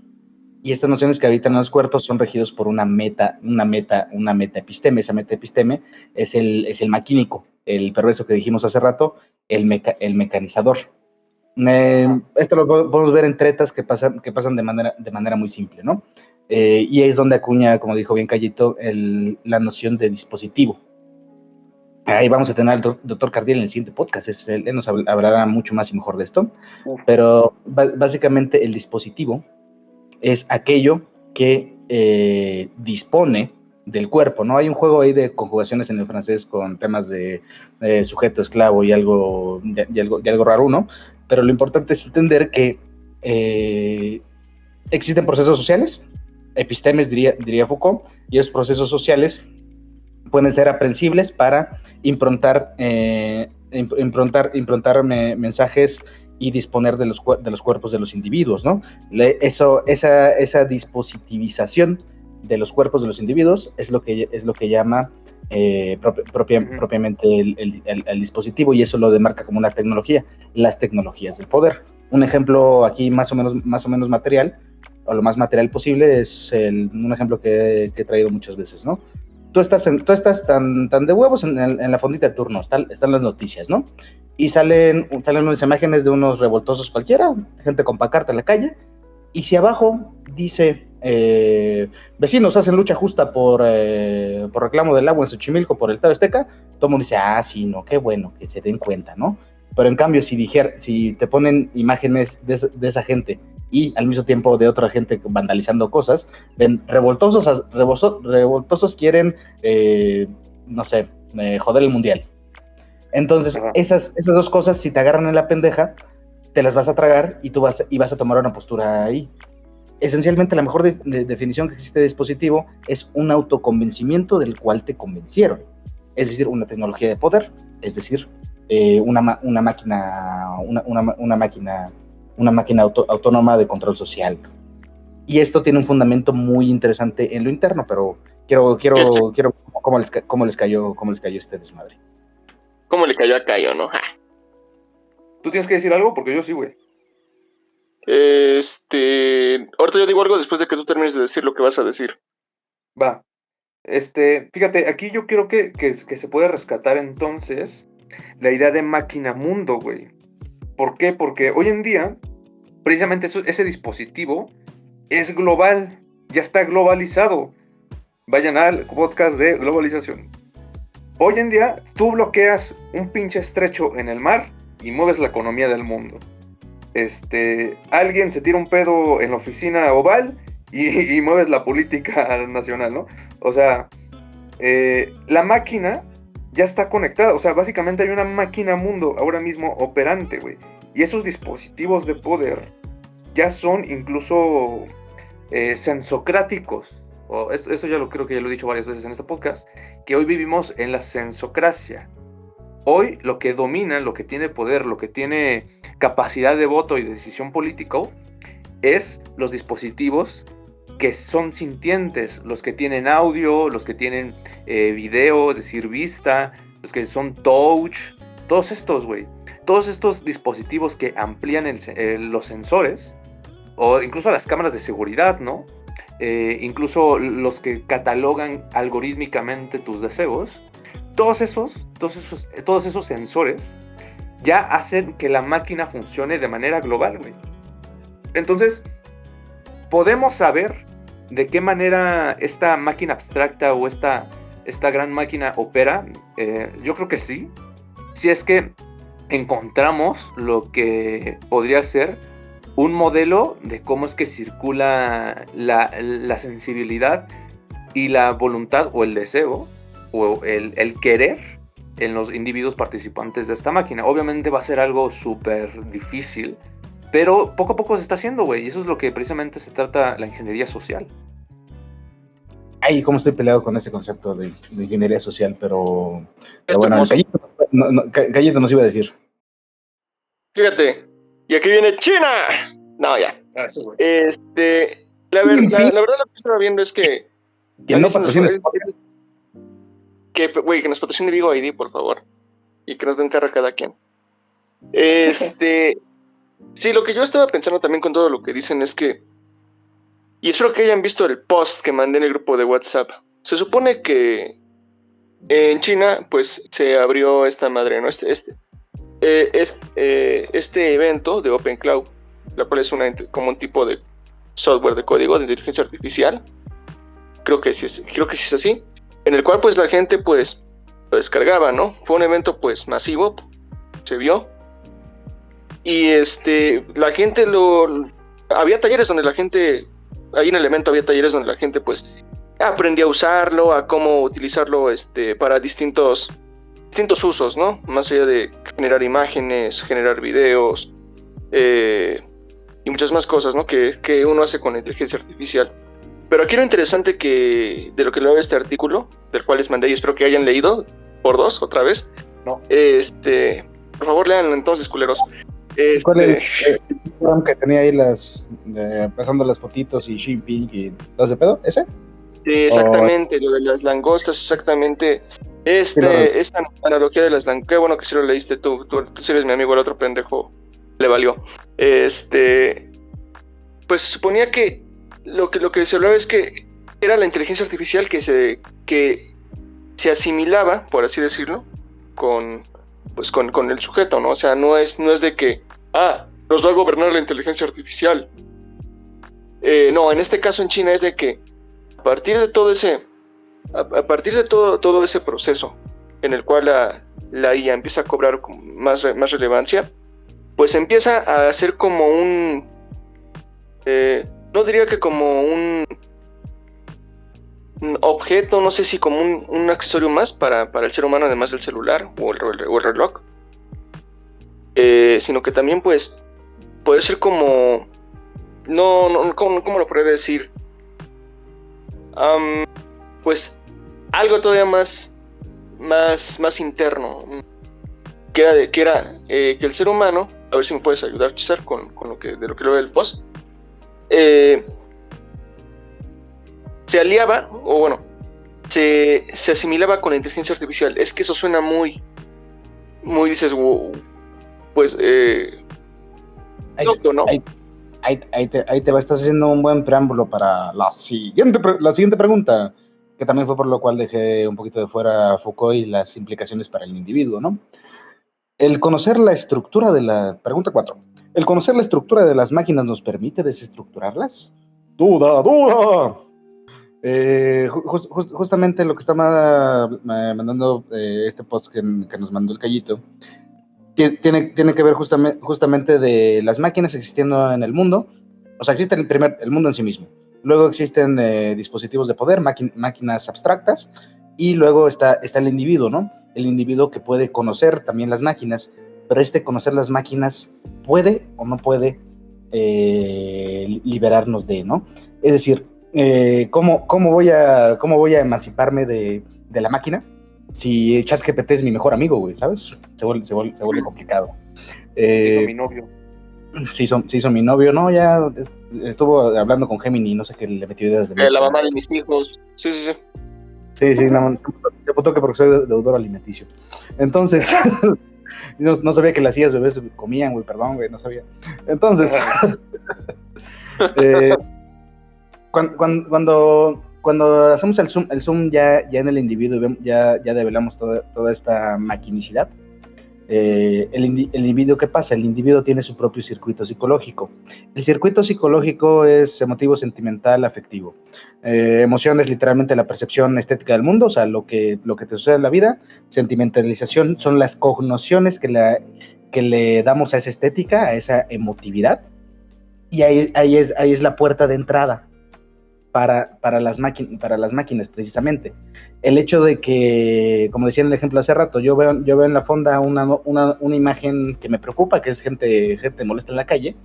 Y estas nociones que habitan en los cuerpos son regidos por una metaepisteme. Esa metaepisteme es el maquínico, el perverso que dijimos hace rato, el mecanizador. Esto lo podemos ver en tretas que pasan de manera muy simple, ¿no? Y es donde acuña, como dijo bien Cayito, la noción de dispositivo. Ahí vamos a tener al doctor Cardiel en el siguiente podcast. Él nos hablará mucho más y mejor de esto. Pero básicamente el dispositivo es aquello que dispone del cuerpo, ¿no? Hay un juego ahí de conjugaciones en el francés con temas de sujeto, esclavo y algo raro, ¿no? Pero lo importante es entender que existen procesos sociales, epistemes diría Foucault, y esos procesos sociales pueden ser aprensibles para improntar mensajes y disponer de los cuerpos de los individuos, ¿no? Esa dispositivización de los cuerpos de los individuos es lo que llama propiamente el dispositivo, y eso lo demarca como una tecnología, las tecnologías del poder. Un ejemplo aquí más o menos material, o lo más material posible, es un ejemplo que he traído muchas veces, ¿no? Tú estás tan de huevos en la fondita de turno, están las noticias, ¿no? Y salen unas imágenes de unos revoltosos cualquiera, gente con pancarta en la calle, y si abajo dice, vecinos hacen lucha justa por reclamo del agua en Xochimilco por el Estado Azteca, todo el mundo dice, sí, no, qué bueno, que se den cuenta, ¿no? Pero en cambio, si te ponen imágenes de esa gente y al mismo tiempo de otra gente vandalizando cosas, ven, revoltosos quieren, no sé, joder el mundial. Entonces, esas dos cosas, si te agarran en la pendeja, te las vas a tragar y vas a tomar una postura ahí. Esencialmente, la mejor definición que existe de dispositivo es un autoconvencimiento del cual te convencieron. Es decir, una tecnología de poder, es decir, una máquina autónoma de control social. Y esto tiene un fundamento muy interesante en lo interno, pero quiero cómo les cayó este desmadre. ¿Cómo le cayó a Cayo, no? ¿Tú tienes que decir algo? Porque yo sí, güey. Ahorita yo digo algo después de que tú termines de decir lo que vas a decir. Va. Fíjate, aquí yo creo que se puede rescatar entonces la idea de máquina mundo, güey. ¿Por qué? Porque hoy en día, precisamente ese dispositivo es global, ya está globalizado. Vayan al podcast de globalización. Hoy en día, tú bloqueas un pinche estrecho en el mar y mueves la economía del mundo. Alguien se tira un pedo en la oficina oval y mueves la política nacional, ¿no? O sea, la máquina ya está conectada. O sea, básicamente hay una máquina mundo ahora mismo operante, güey. Y esos dispositivos de poder ya son incluso sensocráticos. Eso ya lo creo que ya lo he dicho varias veces en este podcast, que hoy vivimos en la sensocracia. Hoy lo que domina, lo que tiene poder, lo que tiene capacidad de voto y de decisión político es los dispositivos que son sintientes, los que tienen audio, los que tienen video, es decir, vista, los que son touch, todos estos, güey. Todos estos dispositivos que amplían los sensores, o incluso las cámaras de seguridad, ¿no? Incluso los que catalogan algorítmicamente tus deseos, todos esos sensores ya hacen que la máquina funcione de manera global, güey. Entonces, podemos saber de qué manera esta máquina abstracta o esta gran máquina opera. Yo creo que sí. Si es que encontramos lo que podría ser un modelo de cómo es que circula la sensibilidad y la voluntad o el deseo o el querer en los individuos participantes de esta máquina. Obviamente va a ser algo súper difícil, pero poco a poco se está haciendo, güey, y eso es lo que precisamente se trata la ingeniería social. Ay, cómo estoy peleado con ese concepto de ingeniería social, pero bueno, Gallito nos iba a decir. Fíjate, y aquí viene China. No, ya. Sí, güey. La verdad lo que estaba viendo es que no patrocina que nos patrocine Vigo ID, por favor, y que nos den carro a cada quien. Sí, lo que yo estaba pensando también con todo lo que dicen es que, y espero que hayan visto el post que mandé en el grupo de WhatsApp. Se supone que en China, pues, se abrió esta madre, ¿no? Este evento de Open Cloud, la cual es como un tipo de software de código de inteligencia artificial. Creo que sí es así. En el cual, pues, la gente, pues, lo descargaba, ¿no? Fue un evento, pues, masivo, se vio. Y la gente había talleres donde la gente, ahí en el evento había talleres donde la gente pues aprendía a usarlo, a cómo utilizarlo para distintos usos, ¿no? Más allá de generar imágenes, generar videos y muchas más cosas, ¿no? Que uno hace con la inteligencia artificial. Pero aquí lo interesante de lo que leo este artículo, del cual les mandé y espero que hayan leído por dos otra vez. No. Por favor, leanlo entonces, culeros. ¿Cuál es el programa que tenía ahí pasando las fotitos y Xi Jinping y todo ese pedo? ¿Ese? Sí, exactamente, lo de las langostas, exactamente. Esta analogía de las langostas, qué bueno que sí lo leíste tú sí eres mi amigo, el otro pendejo le valió. Pues se suponía que lo que se hablaba es que era la inteligencia artificial que se asimilaba, por así decirlo, con el sujeto, ¿no? O sea, no es de que, nos va a gobernar la inteligencia artificial. No, en este caso en China es de que a partir de todo ese proceso en el cual la IA empieza a cobrar más relevancia, pues empieza a ser como no diría que como un objeto, no sé si como un accesorio más para el ser humano, además del celular o el reloj, sino que también pues puede ser como ¿cómo lo podría decir? Pues algo todavía más interno, que era que el ser humano, a ver si me puedes ayudar, César, con lo que leo del post, se aliaba, o bueno, se asimilaba con la inteligencia artificial. Es que eso suena muy dices, wow, pues, loco, ¿no? Ahí te estás haciendo un buen preámbulo para la siguiente pregunta. que también fue por lo cual dejé un poquito de fuera a Foucault y las implicaciones para el individuo, ¿no? El conocer la estructura de la... Pregunta 4. ¿El conocer la estructura de las máquinas nos permite desestructurarlas? ¡Duda, duda! Justamente lo que está mandando este post que nos mandó el Callito tiene que ver justamente de las máquinas existiendo en el mundo. O sea, existe el mundo en sí mismo. Luego existen dispositivos de poder, máquinas abstractas, y luego está el individuo, ¿no? El individuo que puede conocer también las máquinas, pero conocer las máquinas puede o no puede liberarnos de, ¿no? Es decir, ¿cómo voy a emanciparme de la máquina si ChatGPT es mi mejor amigo, güey? ¿Sabes? Se vuelve complicado. Se hizo mi novio. Se hizo mi novio, ¿no? Ya estuvo hablando con Gemini, no sé qué le metió ideas de mí. La mamá de mis hijos. Sí. Sí, no, se apuntó que porque soy deudor alimenticio. Entonces, no sabía que las sillas bebés comían, güey, perdón, güey, no sabía. Entonces, cuando hacemos el zoom ya en el individuo, ya develamos toda esta maquinicidad. El individuo, ¿qué pasa? El individuo tiene su propio circuito psicológico. El circuito psicológico es emotivo, sentimental, afectivo. Emoción es literalmente la percepción estética del mundo, o sea, lo que te sucede en la vida. Sentimentalización son las cognociones que le damos a esa estética, a esa emotividad. Y ahí es la puerta de entrada para las máquinas, precisamente. El hecho de que, como decía en el ejemplo hace rato, yo veo en la fonda una imagen que me preocupa, que es gente molesta en la calle,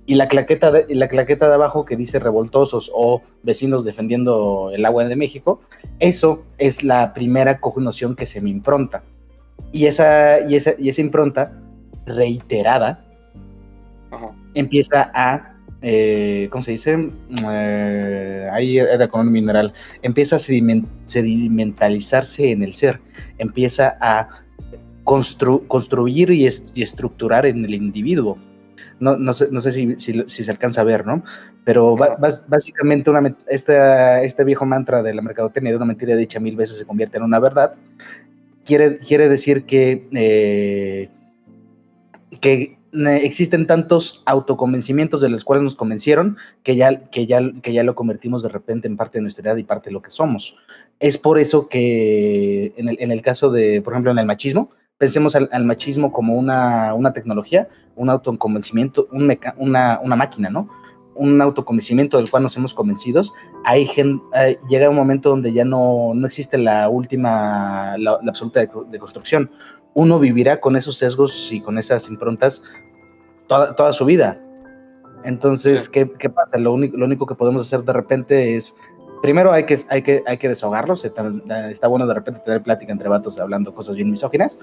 y la claqueta de abajo que dice revoltosos o vecinos defendiendo el agua de México, eso es la primera cognición que se me impronta. Y esa impronta reiterada empieza a ¿cómo se dice? Ahí era con un mineral. Empieza a sedimentalizarse en el ser. Empieza a construir y estructurar en el individuo. No sé si se alcanza a ver, ¿no? Pero básicamente este viejo mantra de la mercadotecnia de una mentira dicha 1000 veces se convierte en una verdad. Quiere decir que existen tantos autoconvencimientos de los cuales nos convencieron que ya lo convertimos de repente en parte de nuestra edad y parte de lo que somos. Es por eso que en el caso de, por ejemplo, en el machismo, pensemos al machismo como una tecnología, un autoconvencimiento, una máquina, ¿no? Un autoconvencimiento del cual nos hemos convencidos. Llega un momento donde ya no existe la absoluta deconstrucción. Uno vivirá con esos sesgos y con esas improntas toda su vida. Entonces, sí. ¿Qué pasa? Lo único que podemos hacer de repente es, primero hay que desahogarlos. Está bueno de repente tener plática entre vatos hablando cosas bien misóginas,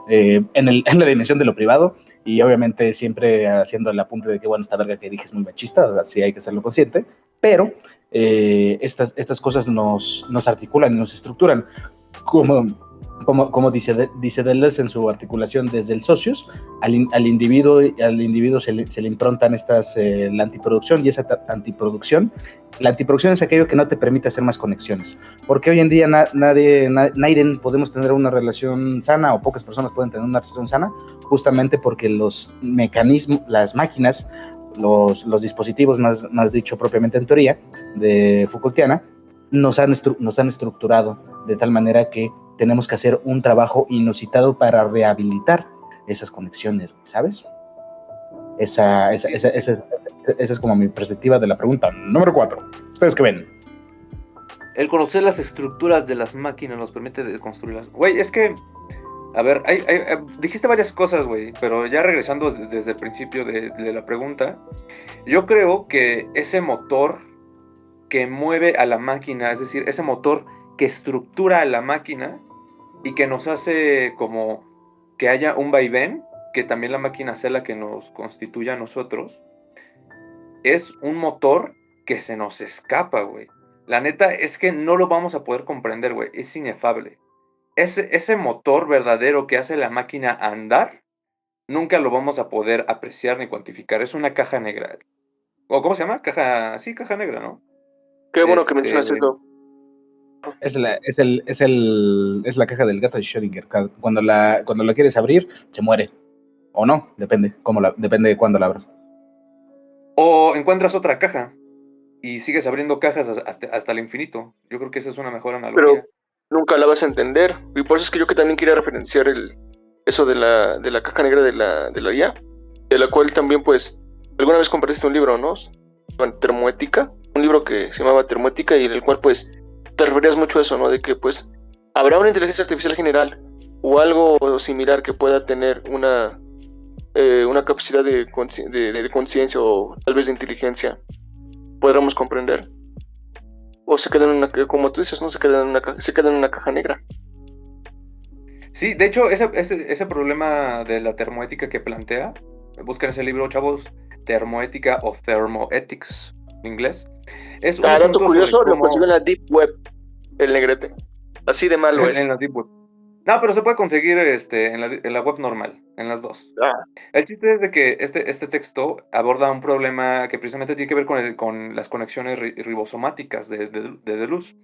en la dimensión de lo privado, y obviamente siempre haciendo el apunte de que, bueno, esta verga que dije es muy machista, así hay que hacerlo consciente, pero estas cosas nos articulan y nos estructuran. Como dice Deleuze en su articulación desde el socius, al individuo se le improntan la antiproducción, y esa antiproducción es aquello que no te permite hacer más conexiones, porque hoy en día nadie podemos tener una relación sana, o pocas personas pueden tener una relación sana, justamente porque los mecanismos, las máquinas, los dispositivos, más dicho propiamente en teoría de Foucaultiana, nos han estructurado de tal manera que tenemos que hacer un trabajo inusitado para rehabilitar esas conexiones, ¿sabes? Esa es como mi perspectiva de la pregunta número 4. ¿Ustedes qué ven? El conocer las estructuras de las máquinas nos permite deconstruirlas. Güey, es que, a ver, dijiste varias cosas, güey, pero ya regresando desde el principio de la pregunta, yo creo que ese motor que mueve a la máquina, es decir, ese motor que estructura a la máquina y que nos hace como que haya un vaivén, que también la máquina sea la que nos constituya a nosotros, es un motor que se nos escapa, güey. La neta es que no lo vamos a poder comprender, güey, es inefable. Ese motor verdadero que hace la máquina andar, nunca lo vamos a poder apreciar ni cuantificar. Es una caja negra. ¿O cómo se llama? Caja negra, ¿no? Qué bueno que mencionas eso. Es la caja del gato de Schrödinger. Cuando la quieres abrir, se muere. O no, depende de cuándo la abras. O encuentras otra caja y sigues abriendo cajas hasta el infinito. Yo creo que esa es una mejor analogía. Pero nunca la vas a entender. Y por eso es que yo que también quería referenciar eso de la caja negra de la IA, de la cual también, pues, alguna vez compartiste un libro, ¿no? Termoética, un libro que se llamaba Termoética, y en el cual, pues, te referías mucho a eso, ¿no? De que, pues, habrá una inteligencia artificial general o algo similar que pueda tener una capacidad de conciencia o tal vez de inteligencia, podremos comprender. O se quedan en una, como tú dices, ¿no? Se quedan en una caja negra. Sí, de hecho, ese problema de la termoética que plantea, buscan ese libro, chavos, Termoética o Thermoethics en inglés. Es un dato curioso, cómo... lo consiguió en la Deep Web, el negrete. Así de malo es. En la Deep Web. No, pero se puede conseguir en la web normal, en las dos. El chiste es de que este texto aborda un problema que precisamente tiene que ver con las conexiones ribosomáticas de Deleuze,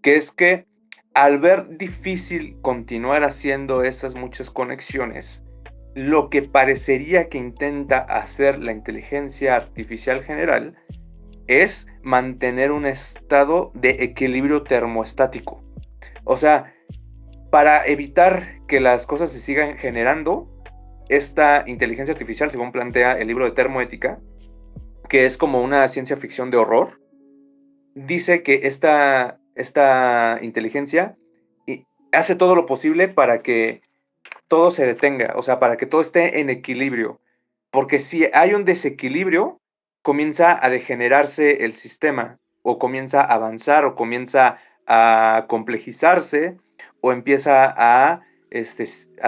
que es que al ver difícil continuar haciendo esas muchas conexiones, lo que parecería que intenta hacer la inteligencia artificial general es mantener un estado de equilibrio termoestático. O sea, para evitar que las cosas se sigan generando, esta inteligencia artificial, según plantea el libro de Termoética, que es como una ciencia ficción de horror, dice que esta inteligencia hace todo lo posible para que todo se detenga, o sea, para que todo esté en equilibrio. Porque si hay un desequilibrio, comienza a degenerarse el sistema, o comienza a avanzar, o comienza a complejizarse, o empieza a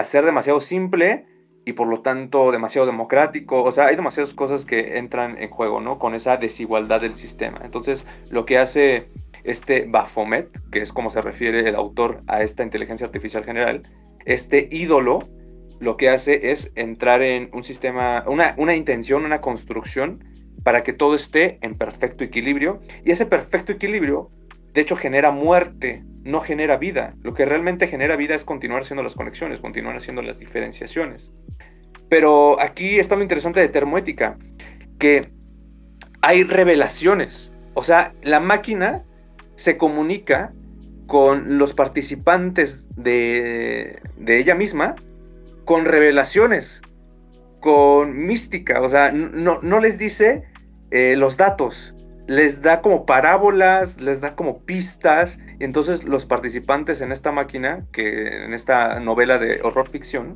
ser demasiado simple y por lo tanto demasiado democrático. O sea, hay demasiadas cosas que entran en juego, ¿no? Con esa desigualdad del sistema. Entonces, lo que hace Baphomet, que es como se refiere el autor a esta inteligencia artificial general, este ídolo, lo que hace es entrar en un sistema, una intención, una construcción para que todo esté en perfecto equilibrio, y ese perfecto equilibrio de hecho genera muerte, no genera vida. Lo que realmente genera vida es continuar haciendo las conexiones, continuar haciendo las diferenciaciones. Pero aquí está lo interesante de termoética, que hay revelaciones. O sea, la máquina se comunica con los participantes de ella misma con revelaciones, con mística. O sea, no les dice los datos, les da como parábolas, les da como pistas. Entonces los participantes en esta máquina, que en esta novela de horror ficción,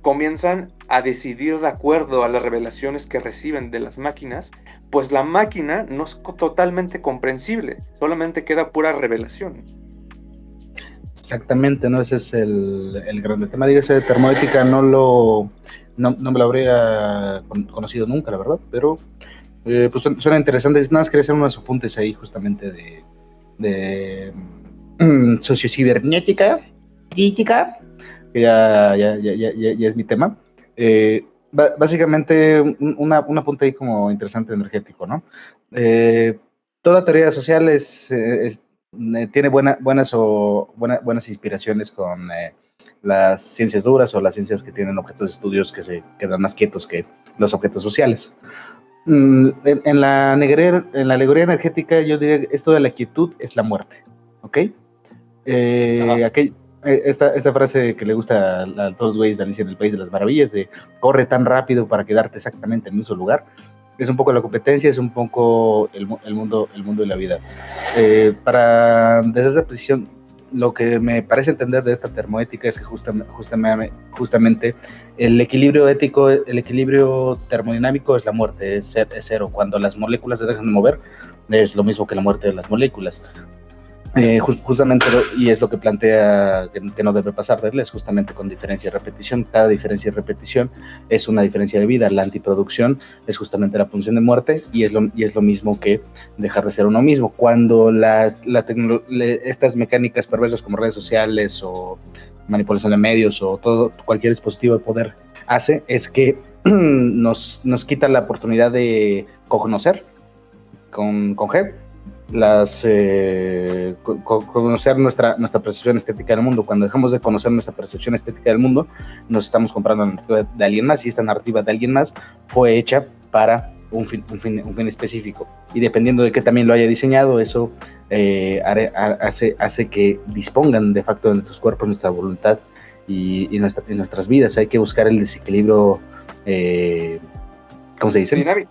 comienzan a decidir de acuerdo a las revelaciones que reciben de las máquinas, pues la máquina no es totalmente comprensible, solamente queda pura revelación. Exactamente, ¿no? Ese es el grande tema. Dígase, de termoética no me lo habría conocido nunca, la verdad, pero pues suena interesante. Nada más quería hacer unos apuntes ahí justamente de sociocibernética, crítica, que ya es mi tema. Básicamente, un apunte ahí como interesante energético, ¿no? Toda teoría social tiene buenas inspiraciones con las ciencias duras o las ciencias que tienen objetos de estudios que se quedan más quietos que los objetos sociales. En la alegoría energética, yo diría que esto de la quietud es la muerte, ¿ok? Esta frase que le gusta a todos los güeyes de Alicia en el País de las Maravillas, de corre tan rápido para quedarte exactamente en el mismo lugar, es un poco la competencia, es un poco el mundo de la vida. Desde esa posición, lo que me parece entender de esta termoética es que justamente el equilibrio ético, el equilibrio termodinámico es la muerte, es cero. Cuando las moléculas se dejan de mover, es lo mismo que la muerte de las moléculas. Justamente, y es lo que plantea que no debe pasar de él, es justamente con diferencia y repetición. Cada diferencia y repetición es una diferencia de vida. La antiproducción es justamente la punción de muerte, y es lo mismo que dejar de ser uno mismo. Cuando estas mecánicas perversas como redes sociales o manipulación de medios o cualquier dispositivo de poder hace, es que nos quita la oportunidad de conocer con G, conocer nuestra percepción estética del mundo. Cuando dejamos de conocer nuestra percepción estética del mundo, nos estamos comprando la narrativa de alguien más, y esta narrativa de alguien más fue hecha para un fin específico. Y dependiendo de qué también lo haya diseñado, eso hace que dispongan de facto de nuestros cuerpos, nuestra voluntad y nuestras vidas. Hay que buscar el desequilibrio, ¿cómo se dice? Dinámico.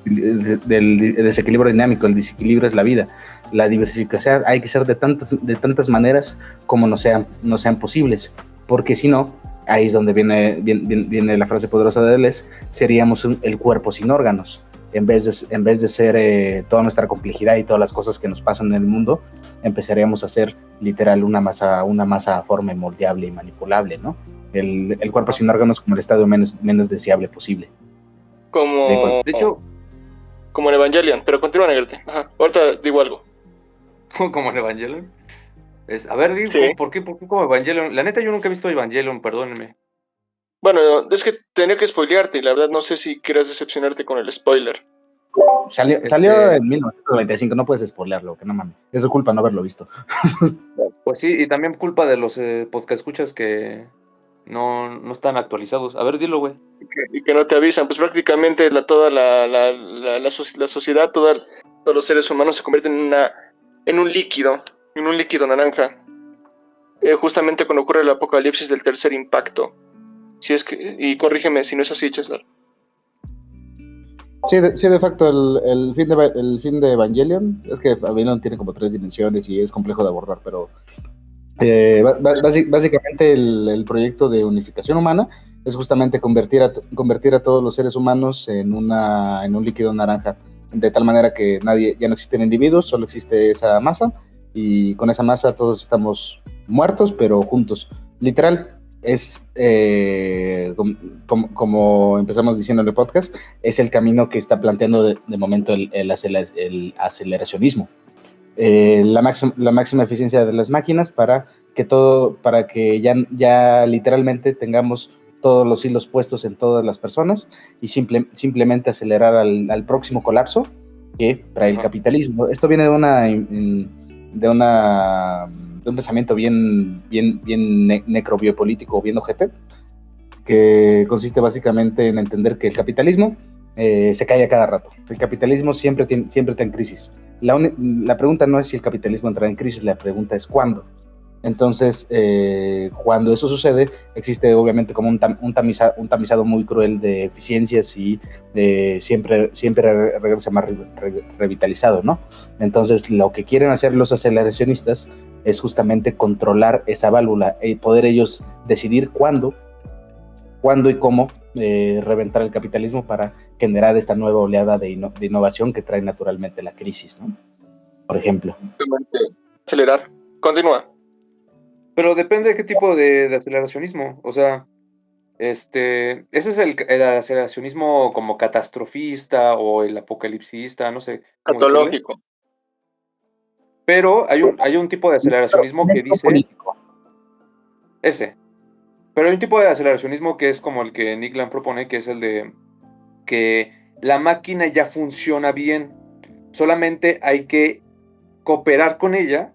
Del desequilibrio dinámico. El desequilibrio es la vida. La diversificación hay que ser de tantas maneras como no sean posibles, porque si no, ahí es donde viene la frase poderosa de Deleuze: seríamos el cuerpo sin órganos. En vez de ser toda nuestra complejidad y todas las cosas que nos pasan en el mundo, empezaríamos a ser literal una masa forma moldeable y manipulable, ¿no? El cuerpo sin órganos como el estado menos deseable posible. Como, De hecho, como en Evangelion, pero continúa, Negrete. Ajá. Ahorita digo algo. como en Evangelion. A ver, digo, Sí. ¿por qué como Evangelion? La neta, yo nunca he visto Evangelion, perdónenme. Bueno, es que tenía que spoilearte y la verdad no sé si quieras decepcionarte con el spoiler. Salió en 1995, no puedes spoilearlo, que no mames. Es su culpa no haberlo visto. Pues sí, y también culpa de los podcast escuchas que no están actualizados. A ver, dilo, güey. Y que no te avisan. Pues prácticamente toda la sociedad, todos los seres humanos se convierten en un líquido naranja. Justamente cuando ocurre el apocalipsis del tercer impacto. Y corrígeme si no es así, Cheslar. Sí, de facto, el fin de Evangelion es que Evangelion tiene como 3 dimensiones y es complejo de abordar, pero básicamente el proyecto de unificación humana es justamente convertir a todos los seres humanos en un líquido naranja, de tal manera que ya no existen individuos, solo existe esa masa, y con esa masa todos estamos muertos, pero juntos. Literal, es como empezamos diciendo en el podcast, es el camino que está planteando de momento el aceleracionismo. La máxima eficiencia de las máquinas para que ya literalmente tengamos todos los hilos puestos en todas las personas y simplemente acelerar al próximo colapso que trae el capitalismo. Esto viene de un pensamiento bien necrobiopolítico, bien ojete, que consiste básicamente en entender que el capitalismo se cae a cada rato. El capitalismo siempre está en crisis. La pregunta no es si el capitalismo entrará en crisis, la pregunta es cuándo. Entonces, cuando eso sucede, existe obviamente como un tamizado muy cruel de eficiencias y siempre regresa más revitalizado, ¿no? Entonces, lo que quieren hacer los aceleracionistas es justamente controlar esa válvula y poder ellos decidir cuándo y cómo reventar el capitalismo para generar esta nueva oleada de innovación que trae naturalmente la crisis, ¿no? Por ejemplo. Acelerar. Continúa. Pero depende de qué tipo de aceleracionismo. O sea, ese es el aceleracionismo como catastrofista o el apocalipsista, no sé cómo decirle. Catológico. Pero hay un tipo de aceleracionismo que dice ese. Pero hay un tipo de aceleracionismo que es como el que Nick Land propone, que es el de que la máquina ya funciona bien. Solamente hay que cooperar con ella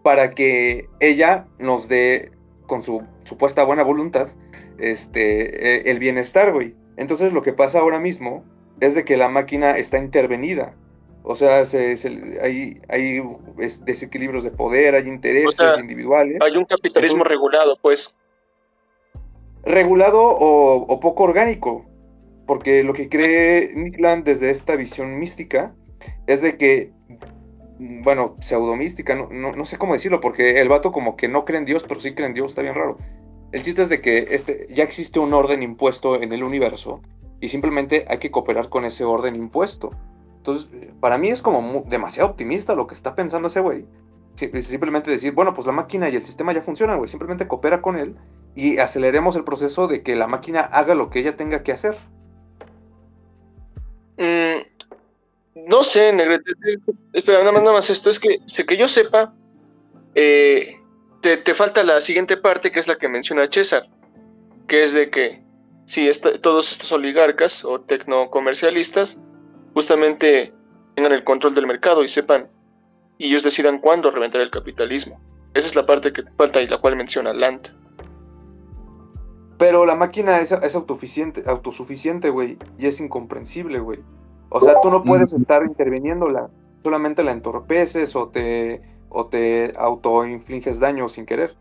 para que ella nos dé, con su supuesta buena voluntad, el bienestar, güey. Entonces lo que pasa ahora mismo es de que la máquina está intervenida. O sea, hay desequilibrios de poder, hay intereses individuales. Hay un capitalismo regulado, pues. Regulado o poco orgánico. Porque lo que cree Nick Land desde esta visión mística es de que, bueno, pseudomística, no sé cómo decirlo, porque el vato como que no cree en Dios, pero sí cree en Dios, está bien raro. El chiste es de que ya existe un orden impuesto en el universo y simplemente hay que cooperar con ese orden impuesto. Entonces, para mí es como demasiado optimista lo que está pensando ese güey. Simplemente decir, bueno, pues la máquina y el sistema ya funcionan, güey, simplemente coopera con él y aceleremos el proceso de que la máquina haga lo que ella tenga que hacer. No sé, Negrete, espera, nada más esto, es que yo sepa, te falta la siguiente parte, que es la que menciona César, que es de que si todos estos oligarcas o tecnocomercialistas justamente tengan el control del mercado y sepan y ellos decidan cuándo reventar el capitalismo. Esa es la parte que falta y la cual menciona Land. Pero la máquina es autosuficiente, güey, y es incomprensible, güey. O sea, tú no puedes estar interviniéndola, solamente la entorpeces o te autoinfliges daño sin querer.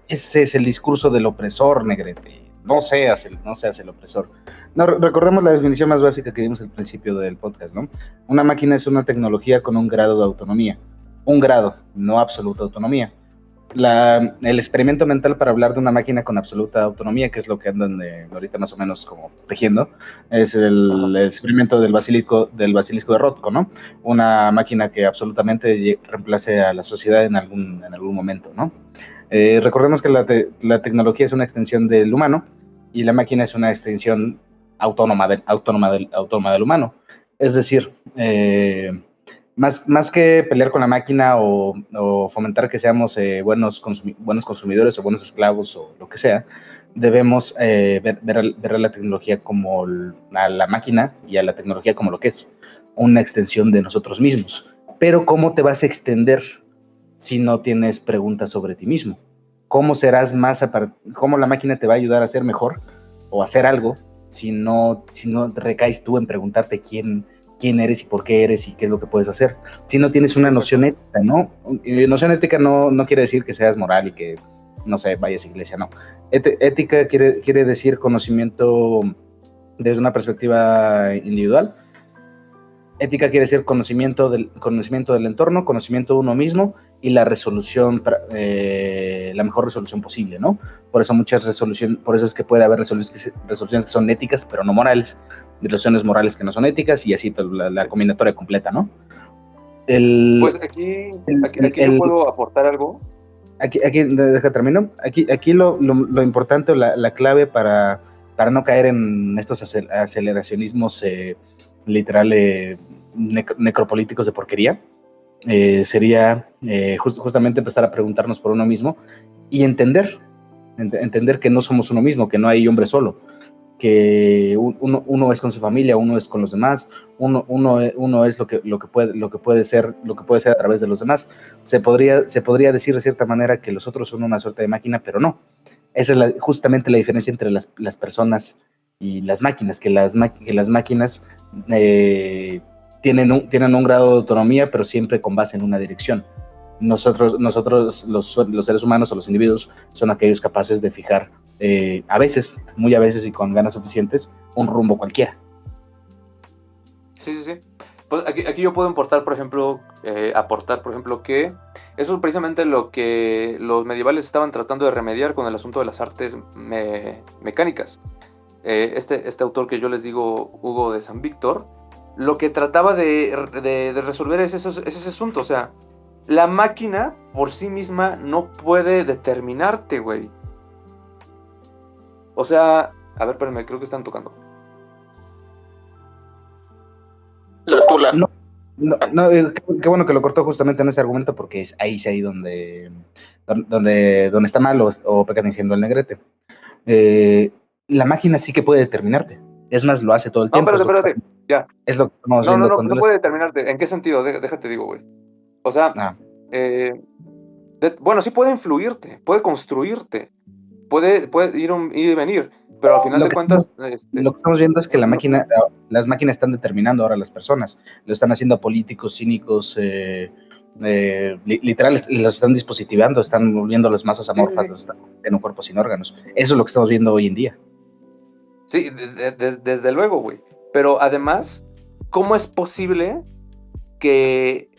Ese es el discurso del opresor, Negrete. No seas el opresor. No, recordemos la definición más básica que dimos al principio del podcast, ¿no? Una máquina es una tecnología con un grado de autonomía. Un grado, no absoluta autonomía. El experimento mental para hablar de una máquina con absoluta autonomía, que es lo que andan ahorita más o menos como tejiendo, es el experimento del basilisco de Rothko, ¿no? Una máquina que absolutamente reemplace a la sociedad en algún momento, ¿no? Recordemos que la tecnología es una extensión del humano y la máquina es una extensión autónoma del humano. Es decir, más que pelear con la máquina o fomentar que seamos buenos consumidores o buenos esclavos o lo que sea, debemos ver a la tecnología como a la máquina y a la tecnología como lo que es, una extensión de nosotros mismos. Pero ¿cómo te vas a extender si no tienes preguntas sobre ti mismo? ¿Cómo la máquina te va a ayudar a ser mejor o a hacer algo si no recaes tú en preguntarte quién eres y por qué eres y qué es lo que puedes hacer? Si no tienes una noción ética, ¿no? Y noción ética no quiere decir que seas moral y que, no sé, vayas a iglesia, no. Ética quiere decir conocimiento desde una perspectiva individual. Ética quiere decir conocimiento del entorno, conocimiento de uno mismo y la resolución, la mejor resolución posible, ¿no? Por eso por eso es que puede haber resoluciones que son éticas, pero no morales, resoluciones morales que no son éticas, y así la combinatoria completa, ¿no? Pues aquí yo puedo aportar algo. Aquí deja termino. Aquí lo importante, la clave para no caer en estos aceleracionismos literal necropolíticos de porquería, sería justamente empezar a preguntarnos por uno mismo y entender que no somos uno mismo, que no hay hombre solo, que uno es con su familia, uno es con los demás, uno es lo que puede ser a través de los demás. Se podría decir de cierta manera que los otros son una suerte de máquina, pero no. Esa es justamente la diferencia entre las personas y las máquinas, que las máquinas tienen un grado de autonomía, pero siempre con base en una dirección. Nosotros los seres humanos o los individuos son aquellos capaces de fijar, a veces, muy a veces y con ganas suficientes, un rumbo cualquiera. Sí. Pues aquí yo puedo aportar, por ejemplo, que eso es precisamente lo que los medievales estaban tratando de remediar con el asunto de las artes mecánicas. Este autor que yo les digo, Hugo de San Víctor, lo que trataba de resolver es ese asunto. O sea, la máquina por sí misma no puede determinarte, güey. O sea, a ver, espérame, creo que están tocando. La tula. No, qué bueno que lo cortó justamente en ese argumento, porque es ahí donde está mal o peca de ingenuo el Negrete. La máquina sí que puede determinarte. Es más, lo hace todo el tiempo. Espérate, ya. Es lo que estamos viendo. No puede determinarte. ¿En qué sentido? Déjate digo, güey. O sea, bueno, sí puede influirte, puede construirte, puede ir y venir, pero al final de cuentas... Lo que estamos viendo es que las máquinas están determinando ahora a las personas. Lo están haciendo a políticos cínicos, literal, los están dispositivando, están volviéndolos masas amorfas, los están en un cuerpo sin órganos. Eso es lo que estamos viendo hoy en día. Sí, desde luego, güey. Pero además, ¿cómo es posible que...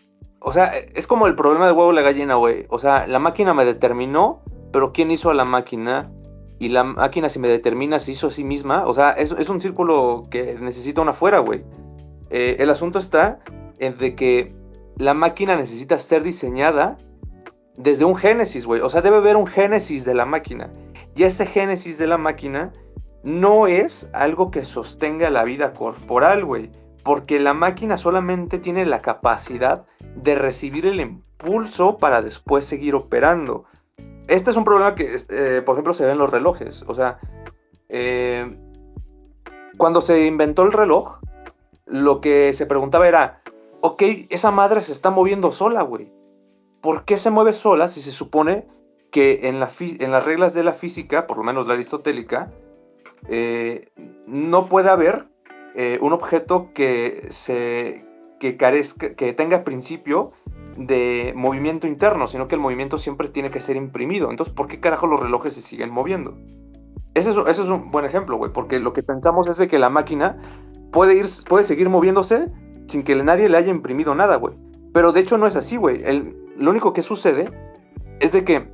O sea, es como el problema del huevo y la gallina, güey. O sea, la máquina me determinó, pero ¿quién hizo a la máquina? Y la máquina, si me determina, se hizo a sí misma. O sea, es un círculo que necesita una fuera, güey. El asunto está en de que la máquina necesita ser diseñada desde un génesis, güey. O sea, debe haber un génesis de la máquina. Y ese génesis de la máquina no es algo que sostenga la vida corporal, güey. Porque la máquina solamente tiene la capacidad de recibir el impulso para después seguir operando. Este es un problema que, por ejemplo, se ve en los relojes. O sea, cuando se inventó el reloj, lo que se preguntaba era, ok, esa madre se está moviendo sola, güey. ¿por qué se mueve sola si se supone que en las reglas de la física, por lo menos la aristotélica, no puede haber un objeto que tenga principio de movimiento interno, sino que el movimiento siempre tiene que ser imprimido? Entonces, ¿por qué carajo los relojes se siguen moviendo? Ese es un buen ejemplo, güey, porque lo que pensamos es de que la máquina puede seguir moviéndose sin que nadie le haya imprimido nada, güey. Pero de hecho no es así, güey. Lo único que sucede es de que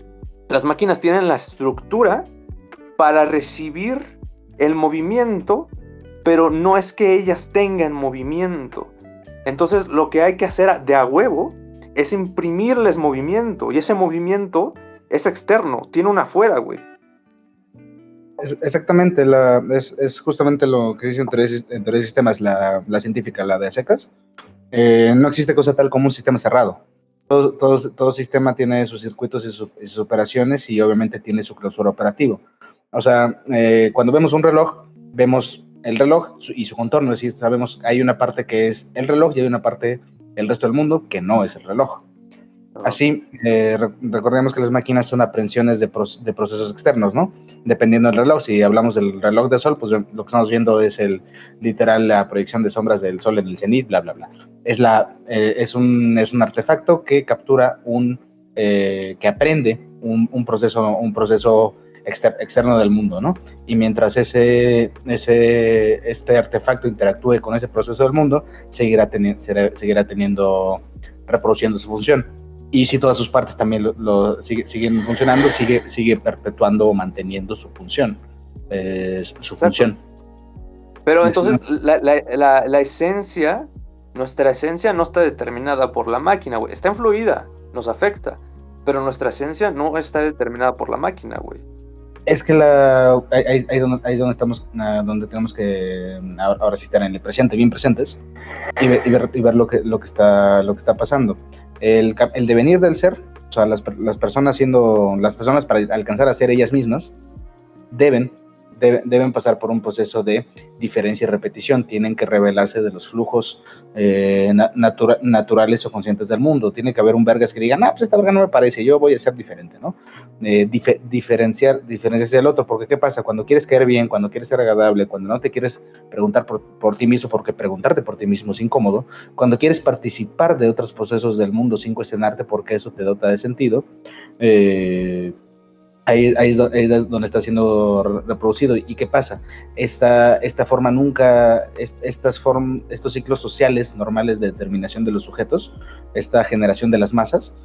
las máquinas tienen la estructura para recibir el movimiento, pero no es que ellas tengan movimiento. Entonces lo que hay que hacer de a huevo es imprimirles movimiento, y ese movimiento es externo, tiene una afuera, güey. Exactamente, es justamente lo que dice en teoría de sistemas la científica, la de a secas. No existe cosa tal como un sistema cerrado. Todo sistema tiene sus circuitos y sus operaciones, y obviamente tiene su clausura operativa. O sea, cuando vemos un reloj, vemos el reloj y su contorno, es decir, sabemos que hay una parte que es el reloj y hay una parte del resto del mundo que no es el reloj. Así, recordemos que las máquinas son aprensiones de procesos externos, ¿no? Dependiendo del reloj. Si hablamos del reloj de sol, pues lo que estamos viendo es literal la proyección de sombras del sol en el cenit, bla, bla, bla. Es un artefacto que captura que aprende un proceso externo del mundo, ¿no? Y mientras este artefacto interactúe con ese proceso del mundo, seguirá teniendo, reproduciendo su función. Y si todas sus partes también siguen funcionando, sigue perpetuando o manteniendo su función. Pero entonces la esencia, nuestra esencia no está determinada por la máquina, güey. Está influida, nos afecta, pero nuestra esencia no está determinada por la máquina, güey. Es que ahí es donde estamos, donde tenemos que ahora sí estar en el presente, bien presentes, y ver lo que está pasando. El devenir del ser, o sea, las personas para alcanzar a ser ellas mismas, deben pasar por un proceso de diferencia y repetición. Tienen que revelarse de los flujos naturales o conscientes del mundo. Tiene que haber un vergas que diga, pues esta verga no me parece, yo voy a ser diferente, ¿no? Diferenciarse del otro, porque ¿qué pasa? Cuando quieres caer bien, cuando quieres ser agradable, cuando no te quieres preguntar por ti mismo, porque preguntarte por ti mismo es incómodo, cuando quieres participar de otros procesos del mundo sin cuestionarte porque eso te dota de sentido, ahí es donde está siendo reproducido. ¿Y qué pasa? Esta forma nunca, estos ciclos sociales normales de determinación de los sujetos, esta generación de las masas,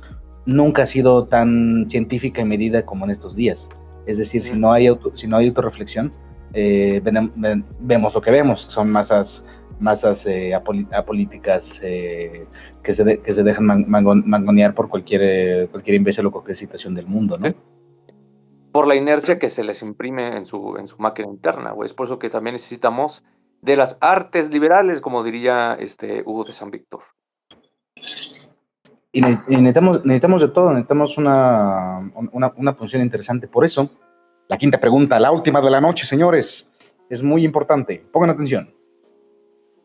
nunca ha sido tan científica y medida como en estos días. Es decir, si no hay autorreflexión, vemos lo que vemos, que son masas apolíticas que se dejan mangonear por cualquier imbécil o cualquier situación del mundo, ¿no? Sí. Por la inercia que se les imprime en su máquina interna, güey. Es por eso que también necesitamos de las artes liberales, como diría Hugo de San Víctor. Y necesitamos de todo, necesitamos una función interesante. Por eso, la quinta pregunta, la última de la noche, señores, es muy importante. Pongan atención.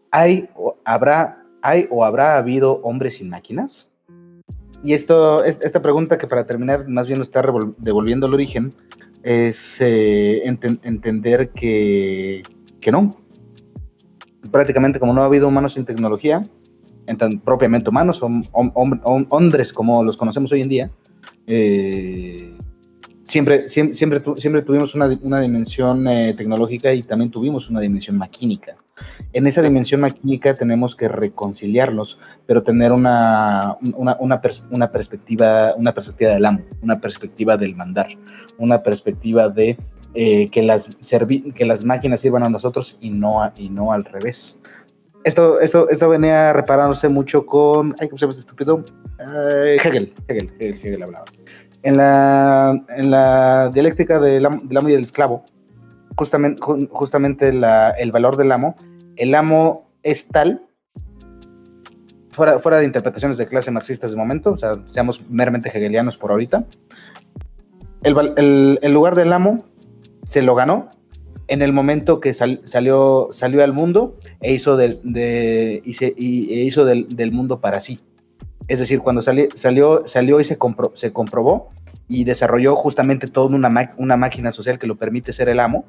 ¿Hay o habrá habido hombres sin máquinas? Y esta pregunta, que para terminar más bien nos está devolviendo al origen, es entender que no. Prácticamente, como no ha habido humanos sin tecnología, propiamente humanos, hombres como los conocemos hoy en día, siempre tuvimos una dimensión tecnológica, y también tuvimos una dimensión maquínica. En esa dimensión maquínica tenemos que reconciliarlos, pero tener una perspectiva del amo, una perspectiva del mandar, una perspectiva de que las máquinas sirvan a nosotros y no al revés. Esto venía reparándose mucho con... ¿Cómo se llama este estúpido? Hegel hablaba. En la dialéctica del amo y del esclavo, justamente el valor del amo, el amo es tal, fuera de interpretaciones de clase marxistas de momento, o sea, seamos meramente hegelianos por ahorita, el lugar del amo se lo ganó en el momento que salió al mundo e hizo del mundo para sí. Es decir, cuando salió y se comprobó y desarrolló justamente toda una máquina social que lo permite ser el amo,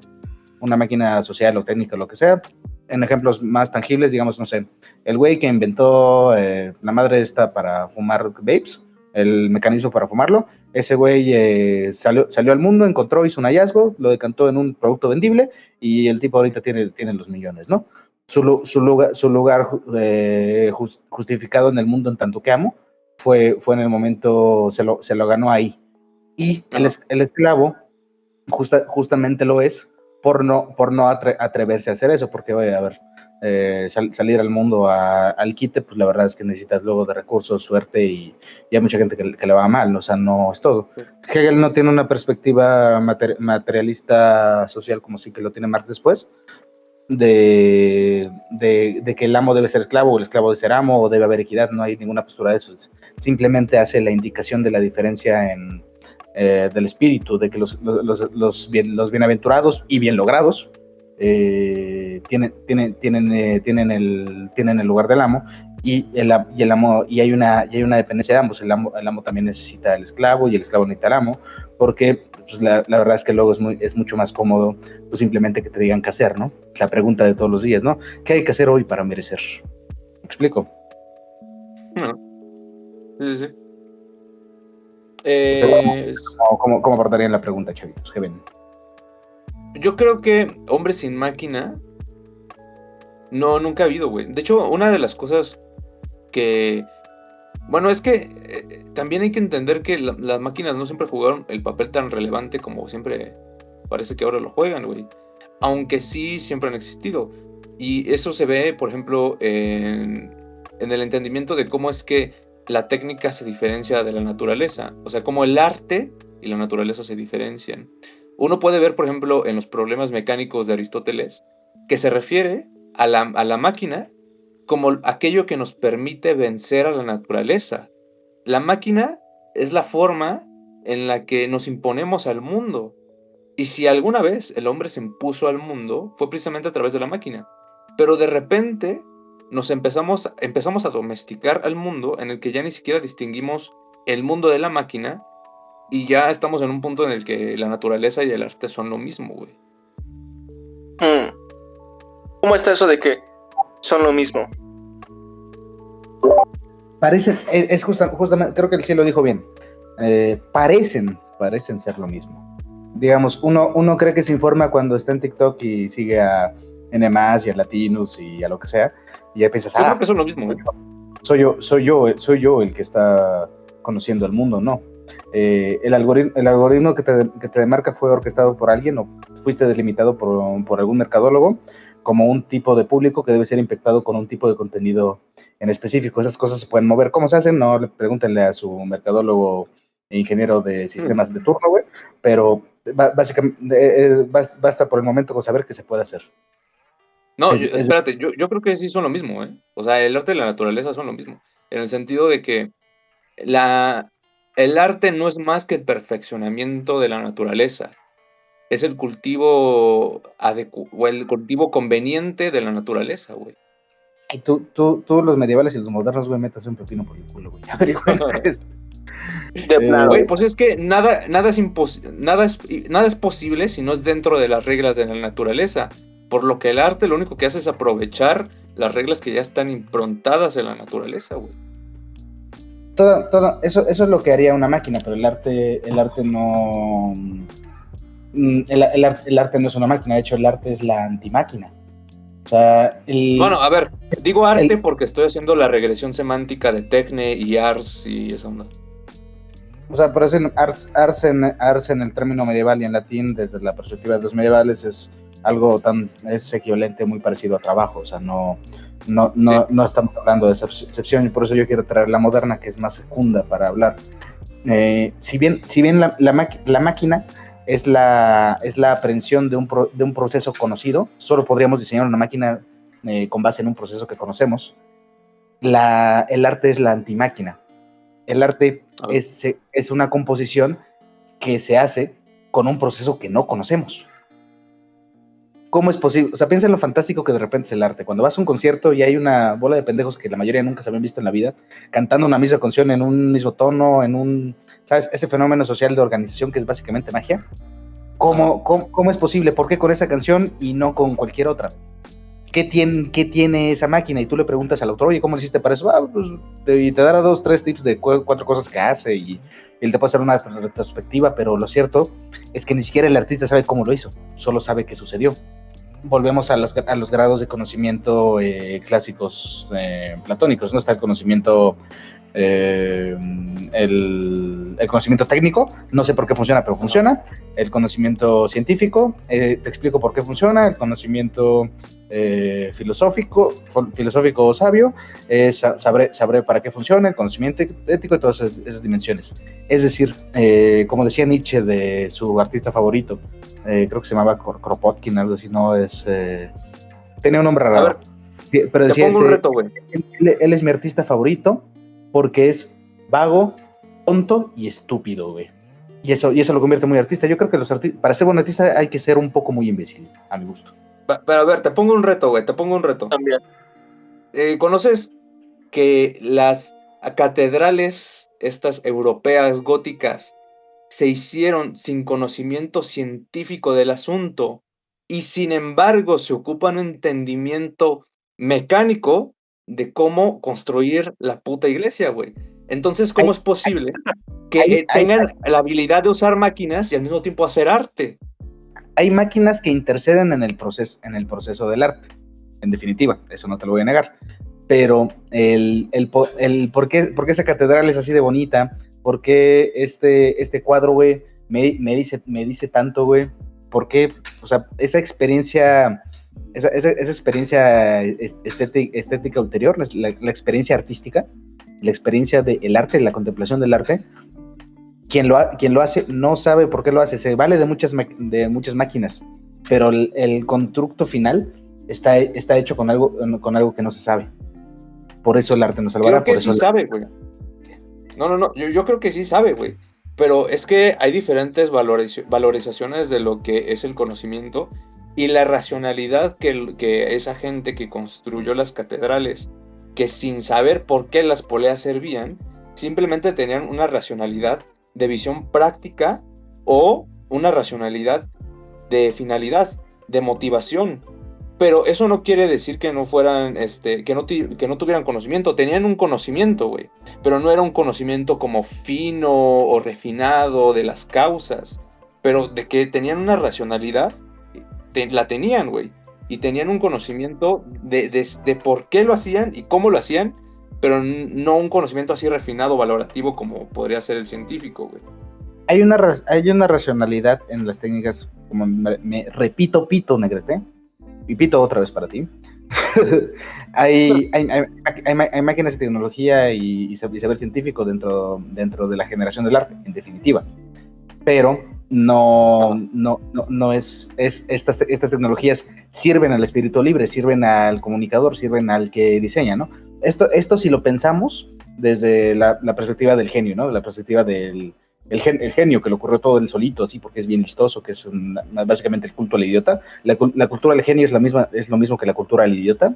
una máquina social o técnica, lo que sea. En ejemplos más tangibles, digamos, no sé, el güey que inventó la madre esta para fumar vapes, el mecanismo para fumarlo, ese güey salió al mundo, hizo un hallazgo, lo decantó en un producto vendible y el tipo ahorita tiene los millones, ¿no? Su lugar justificado en el mundo en tanto que amo fue en el momento, se lo ganó ahí. Y el esclavo justamente lo es por no atreverse a hacer eso, porque, oye, a ver, salir al mundo al quite, pues la verdad es que necesitas luego de recursos, suerte y hay mucha gente que le va mal, o sea, no es todo. Sí. Hegel no tiene una perspectiva materialista social como sí que lo tiene Marx después, de que el amo debe ser esclavo o el esclavo debe ser amo o debe haber equidad, no hay ninguna postura de eso, simplemente hace la indicación de la diferencia del espíritu, de que los bienaventurados y bien logrados tienen el lugar del amo y el amo, y hay una dependencia de ambos. El amo también necesita al esclavo y el esclavo necesita al amo, porque pues, la verdad es que luego es mucho más cómodo pues, simplemente que te digan qué hacer, ¿no? La pregunta de todos los días, ¿no? ¿Qué hay que hacer hoy para merecer? ¿Me explico? No. Sí, sí. ¿Cómo abordarían la pregunta, chavitos? ¿Qué ven? Yo creo que Hombre sin Máquina nunca ha habido, güey. De hecho, una de las cosas que... Bueno, es que también hay que entender que las máquinas no siempre jugaron el papel tan relevante como siempre parece que ahora lo juegan, güey. Aunque sí siempre han existido. Y eso se ve, por ejemplo, en el entendimiento de cómo es que la técnica se diferencia de la naturaleza. O sea, cómo el arte y la naturaleza se diferencian. Uno puede ver, por ejemplo, en los problemas mecánicos de Aristóteles, que se refiere a la máquina como aquello que nos permite vencer a la naturaleza. La máquina es la forma en la que nos imponemos al mundo. Y si alguna vez el hombre se impuso al mundo, fue precisamente a través de la máquina. Pero de repente empezamos a domesticar al mundo en el que ya ni siquiera distinguimos el mundo de la máquina y ya estamos en un punto en el que la naturaleza y el arte son lo mismo, güey. ¿Cómo está eso de que son lo mismo? Parecen, justamente, creo que el cielo dijo bien, parecen ser lo mismo. Digamos, uno cree que se informa cuando está en TikTok y sigue a N+, y a Latinus y a lo que sea, y ya piensas, yo creo que son lo mismo, soy yo el que está conociendo el mundo, ¿no? El algoritmo que te demarca fue orquestado por alguien o fuiste delimitado por algún mercadólogo como un tipo de público que debe ser impactado con un tipo de contenido en específico. Esas cosas se pueden mover. ¿Cómo se hacen? No, pregúntenle a su mercadólogo e ingeniero de sistemas de turno, güey, pero básicamente basta por el momento con saber que se puede hacer. No, espérate, yo creo que sí son lo mismo, ¿eh? O sea, el arte y la naturaleza son lo mismo, en el sentido de que el arte no es más que el perfeccionamiento de la naturaleza, es el cultivo o el cultivo conveniente de la naturaleza, güey. Ay, tú los medievales y los modernos, güey, metas un pepino por el culo, güey. Güey, pues es que nada es posible si no es dentro de las reglas de la naturaleza. Por lo que el arte lo único que hace es aprovechar las reglas que ya están improntadas en la naturaleza, güey. Todo, eso es lo que haría una máquina, pero el arte no... El arte no es una máquina, de hecho el arte es la antimáquina. O sea, bueno, a ver, digo arte porque estoy haciendo la regresión semántica de Tecne y Ars y esa onda. O sea, por eso ars en el término medieval y en latín, desde la perspectiva de los medievales, es equivalente, muy parecido a trabajo. O sea, no estamos hablando de esa excepción, y por eso yo quiero traer la moderna, que es más fecunda para hablar. Si bien la máquina es la aprehensión de un proceso conocido, solo podríamos diseñar una máquina con base en un proceso que conocemos. El arte es la antimáquina. El arte es una composición que se hace con un proceso que no conocemos. ¿cómo es posible? O sea, piensa en lo fantástico que de repente es el arte. Cuando vas a un concierto y hay una bola de pendejos que la mayoría nunca se habían visto en la vida, cantando una misma canción en un mismo tono, ¿sabes? Ese fenómeno social de organización que es básicamente magia. ¿Cómo es posible? ¿Por qué con esa canción y no con cualquier otra? ¿Qué tiene esa máquina? Y tú le preguntas al autor, oye, ¿cómo lo hiciste para eso? Pues y te dará 2, 3 tips de 4 cosas que hace y él te puede hacer una retrospectiva, pero lo cierto es que ni siquiera el artista sabe cómo lo hizo, solo sabe qué sucedió. Volvemos a los grados de conocimiento clásicos platónicos, ¿no? Está el conocimiento el conocimiento técnico, no sé por qué funciona, pero funciona. El conocimiento científico, te explico por qué funciona. El conocimiento filosófico o sabio, sabré para qué funciona. El conocimiento ético y todas esas dimensiones. Es decir, como decía Nietzsche de su artista favorito, creo que se llamaba Kropotkin, algo así, no es... tenía un nombre raro. Pero decía, te pongo un reto, güey. Él es mi artista favorito porque es vago, tonto y estúpido, güey. Y eso lo convierte muy artista. Yo creo que para ser buen artista hay que ser un poco muy imbécil, a mi gusto. Pero a ver, te pongo un reto, güey, También. ¿Conoces que las catedrales, estas europeas góticas, se hicieron sin conocimiento científico del asunto y sin embargo se ocupan un entendimiento mecánico de cómo construir la puta iglesia, güey? Entonces, ¿cómo es posible que tengan la habilidad de usar máquinas y al mismo tiempo hacer arte? Hay máquinas que interceden en el proceso del arte, en definitiva, eso no te lo voy a negar. Pero ¿por qué esa catedral es así de bonita? ¿Por qué este cuadro, güey, me dice tanto, güey? ¿Por qué? O sea, esa experiencia estética ulterior, la experiencia artística, la experiencia del arte, la contemplación del arte, quien lo hace no sabe por qué lo hace, se vale de muchas máquinas, pero el constructo final está hecho con algo que no se sabe. Por eso el arte nos salvará. Creo que sí sabe, güey. No, yo creo que sí sabe, güey. Pero es que hay diferentes valorizaciones de lo que es el conocimiento y la racionalidad que esa gente que construyó las catedrales, que sin saber por qué las poleas servían, simplemente tenían una racionalidad de visión práctica o una racionalidad de finalidad, de motivación. Pero eso no quiere decir que no fueran, que no tuvieran conocimiento. Tenían un conocimiento, güey. Pero no era un conocimiento como fino o refinado de las causas. Pero de que tenían una racionalidad, la tenían, güey. Y tenían un conocimiento de por qué lo hacían y cómo lo hacían. Pero no un conocimiento así refinado, valorativo, como podría ser el científico, güey. Hay una racionalidad en las técnicas, como me repito, pito, Negrete. Y pito otra vez para ti. hay máquinas de tecnología y saber científico dentro de la generación del arte, en definitiva. Pero no es estas tecnologías sirven al espíritu libre, sirven al comunicador, sirven al que diseña, ¿no? Esto si lo pensamos desde la perspectiva del genio, ¿no? La perspectiva del el genio que le ocurrió todo él solito, así, porque es bien listoso, que es básicamente el culto al idiota. La cultura al genio es lo mismo que la cultura al idiota,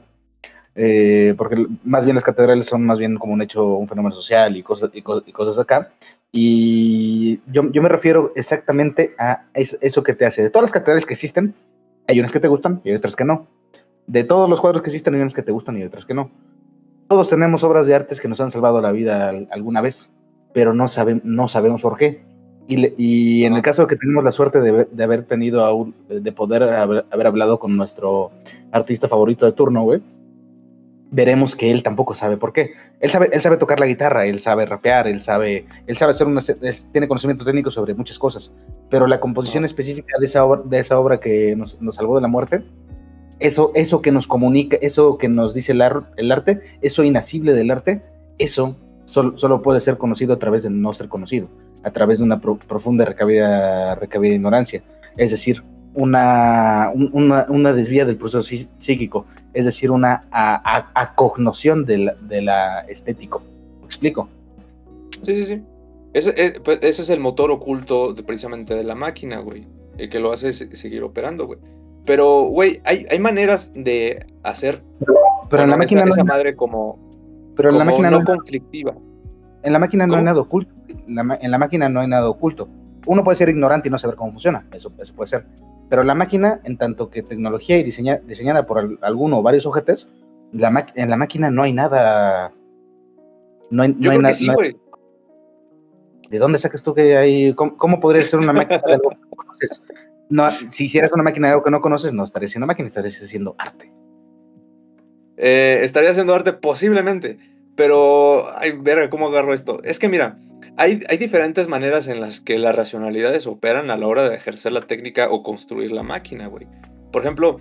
porque más bien las catedrales son más bien como un fenómeno social y cosas acá. Y yo me refiero exactamente a eso que te hace. De todas las catedrales que existen, hay unas que te gustan y hay otras que no. De todos los cuadros que existen, hay unas que te gustan y otras que no. Todos tenemos obras de artes que nos han salvado la vida alguna vez, pero no sabemos por qué. Y en el caso de que tenemos la suerte de haber tenido, de poder haber hablado con nuestro artista favorito de turno, güey, veremos que él tampoco sabe por qué. Él sabe tocar la guitarra, él sabe rapear, él sabe hacer tiene conocimiento técnico sobre muchas cosas, pero la composición específica de esa obra que nos salvó de la muerte, eso que nos comunica, eso que nos dice el arte, eso inasible del arte, eso solo puede ser conocido a través de no ser conocido, a través de una profunda recabida ignorancia, es decir, una desvía del proceso psíquico, es decir, una acognición de la estético. ¿Me explico? Sí. Ese es el motor oculto precisamente de la máquina, güey, el que lo hace seguir operando, güey. Pero, güey, hay maneras de hacer, Pero en la bueno, esa, máquina no esa hay, madre como, pero en la como máquina no no hay, conflictiva. en la máquina no hay ¿Cómo? nada oculto. En la máquina no hay nada oculto. Uno puede ser ignorante y no saber cómo funciona, eso puede ser. Pero la máquina, en tanto que tecnología y diseñada por alguno o varios objetos, en la máquina no hay nada. No Yo hay creo que nada. sí, güey. ¿De dónde sacas tú que hay? ¿Cómo podría ser una máquina de algo que no conoces? No, si hicieras una máquina de algo que no conoces, no estarías haciendo máquina, estarías haciendo arte. Estaría haciendo arte posiblemente, pero, ay, verga, ¿cómo agarro esto? Es que mira, hay diferentes maneras en las que las racionalidades operan a la hora de ejercer la técnica o construir la máquina, güey. Por ejemplo,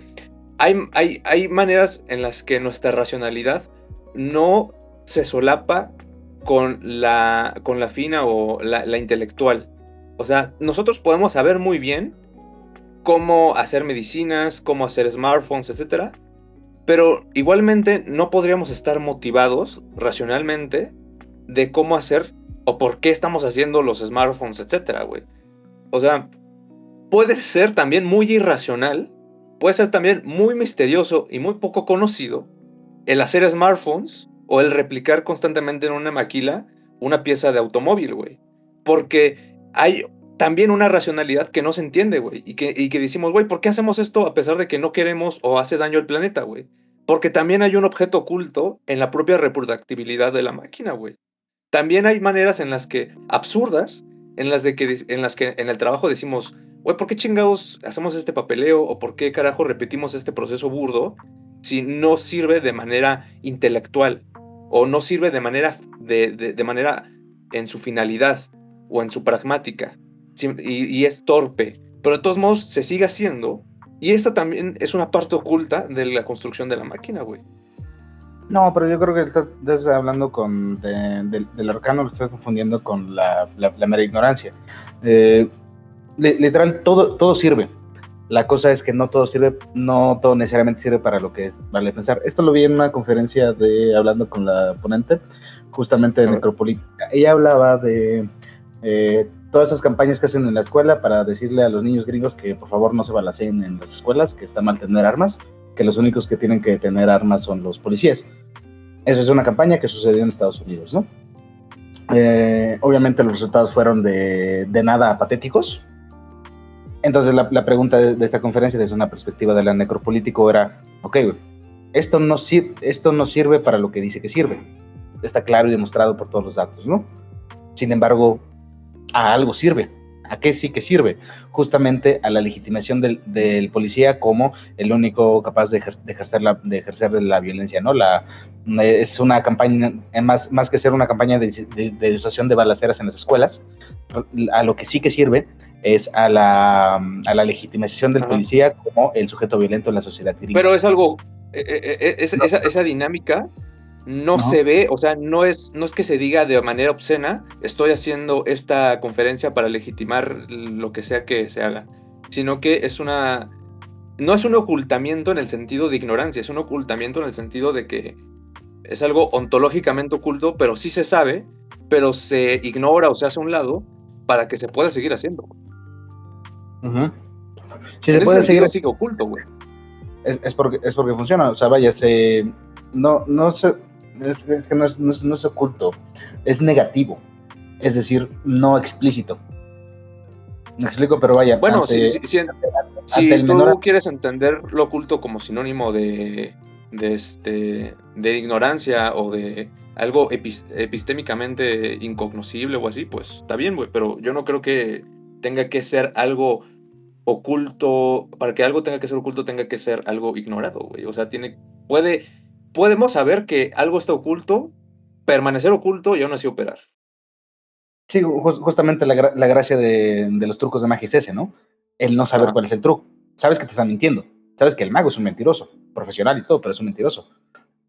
hay maneras en las que nuestra racionalidad no se solapa con la fina o la intelectual. O sea, nosotros podemos saber muy bien cómo hacer medicinas, cómo hacer smartphones, etcétera, pero igualmente no podríamos estar motivados racionalmente de cómo hacer o por qué estamos haciendo los smartphones, etcétera, güey. O sea, puede ser también muy irracional, puede ser también muy misterioso y muy poco conocido el hacer smartphones o el replicar constantemente en una maquila una pieza de automóvil, güey. Porque hay también una racionalidad que no se entiende, güey. Y que decimos, güey, ¿por qué hacemos esto a pesar de que no queremos o hace daño al planeta, güey? Porque también hay un objeto oculto en la propia reproductibilidad de la máquina, güey. También hay maneras en las que, absurdas, en las que en el trabajo decimos, güey, ¿por qué chingados hacemos este papeleo? ¿O por qué carajo repetimos este proceso burdo si no sirve de manera intelectual? ¿O no sirve de manera, de manera en su finalidad o en su pragmática? Y es torpe. Pero de todos modos se sigue haciendo. Y esta también es una parte oculta de la construcción de la máquina, güey. No, pero yo creo que estás hablando del arcano, lo estás confundiendo con la mera ignorancia. Literal, todo sirve. La cosa es que no todo sirve, no todo necesariamente sirve para lo que es vale pensar. Esto lo vi en una conferencia hablando con la ponente, justamente de necropolítica. Ella hablaba de todas esas campañas que hacen en la escuela para decirle a los niños gringos que por favor no se balaceen en las escuelas, que está mal tener armas, que los únicos que tienen que tener armas son los policías. Esa es una campaña que sucedió en Estados Unidos, ¿no? Obviamente los resultados fueron de nada patéticos. Entonces la pregunta de esta conferencia desde una perspectiva de la necropolítico era, ok, esto no sirve para lo que dice que sirve. Está claro y demostrado por todos los datos, ¿no? Sin embargo, a algo sirve. ¿A qué sí que sirve? Justamente a la legitimación del policía como el único capaz de ejercer la violencia, ¿no? Es una campaña, más que ser una campaña de usación de balaceras en las escuelas, a lo que sí que sirve es a la legitimación del policía como el sujeto violento en la sociedad gringa. Pero es algo, esa dinámica no se ve, o sea, no es que se diga de manera obscena, estoy haciendo esta conferencia para legitimar lo que sea que se haga, sino que no es un ocultamiento en el sentido de ignorancia, es un ocultamiento en el sentido de que es algo ontológicamente oculto, pero sí se sabe, pero se ignora o se hace a un lado para que se pueda seguir haciendo. Si se puede seguir, sigue oculto, güey. Es porque funciona, o sea, vaya, es que no es oculto, es negativo, es decir, no explícito. Me explico, pero vaya. Bueno, si tú quieres entender lo oculto como sinónimo de ignorancia o de algo epistémicamente incognoscible o así, pues está bien, güey, pero yo no creo que tenga que ser algo oculto, para que algo tenga que ser oculto, tenga que ser algo ignorado, güey. O sea, podemos saber que algo está oculto, permanecer oculto y aún así operar. Sí, justamente la gracia de los trucos de magia es ese, ¿no? El no saber cuál es el truco. Sabes que te están mintiendo. Sabes que el mago es un mentiroso, profesional y todo, pero es un mentiroso.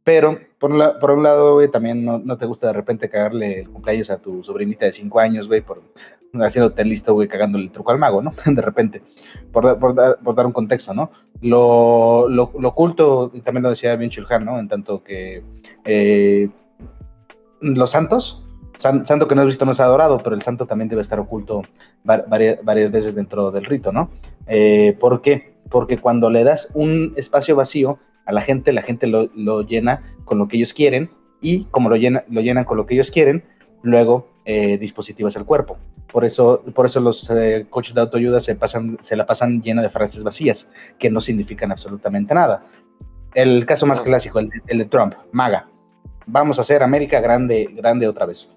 Pero, por un lado, güey, también no te gusta de repente cagarle el cumpleaños a tu sobrinita de 5 años, güey, por haciéndote listo, güey, cagándole el truco al mago, ¿no? De repente, por dar un contexto, ¿no? Lo oculto, y también lo decía bien Chulhan, ¿no? En tanto que los santos, santo que no es visto no es adorado, pero el santo también debe estar oculto varias veces dentro del rito, ¿no? ¿Por qué? porque cuando le das un espacio vacío a la gente lo llena con lo que ellos quieren, y como lo llenan con lo que ellos quieren, luego dispositivas el cuerpo. Por eso los coaches de autoayuda se la pasan llena de frases vacías, que no significan absolutamente nada. El caso más clásico, el de Trump, MAGA. Vamos a hacer América grande otra vez.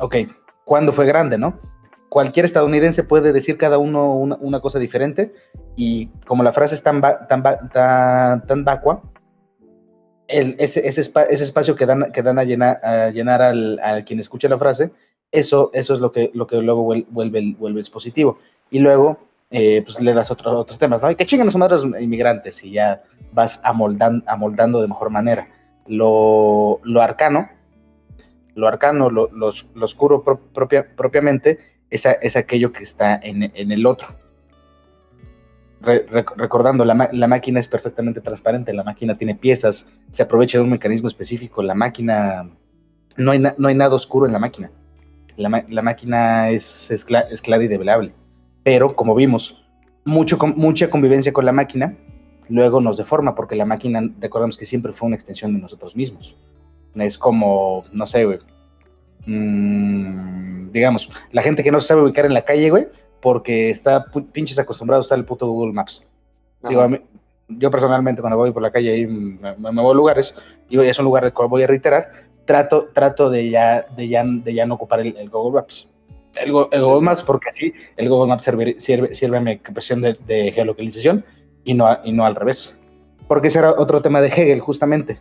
Ok, ¿cuándo fue grande, no? Cualquier estadounidense puede decir cada uno una cosa diferente, y como la frase es tan vacua, ese espacio que dan a llenar al quien escucha la frase, eso es lo que luego vuelve expositivo. Y luego pues le das otros temas, ¿no? Y que chingan a su madre los inmigrantes, y ya vas amoldando de mejor manera. Lo arcano, lo oscuro propiamente, es aquello que está en el otro. Recordando, la máquina es perfectamente transparente, la máquina tiene piezas, se aprovecha de un mecanismo específico, la máquina, no hay nada oscuro en la máquina, la máquina es clara y develable, pero como vimos, mucha convivencia con la máquina luego nos deforma, porque la máquina, recordamos que siempre fue una extensión de nosotros mismos. Es como, no sé, güey, digamos, la gente que no se sabe ubicar en la calle, güey, porque está pinches acostumbrado a usar el puto Google Maps. Digo, yo personalmente cuando voy por la calle y me voy a lugares, y es un lugar al cual voy a reiterar, trato de ya no ocupar el Google Maps. El Google Maps, porque así el Google Maps sirve a mi cuestión de geolocalización, y no al revés. Porque ese era otro tema de Hegel, justamente.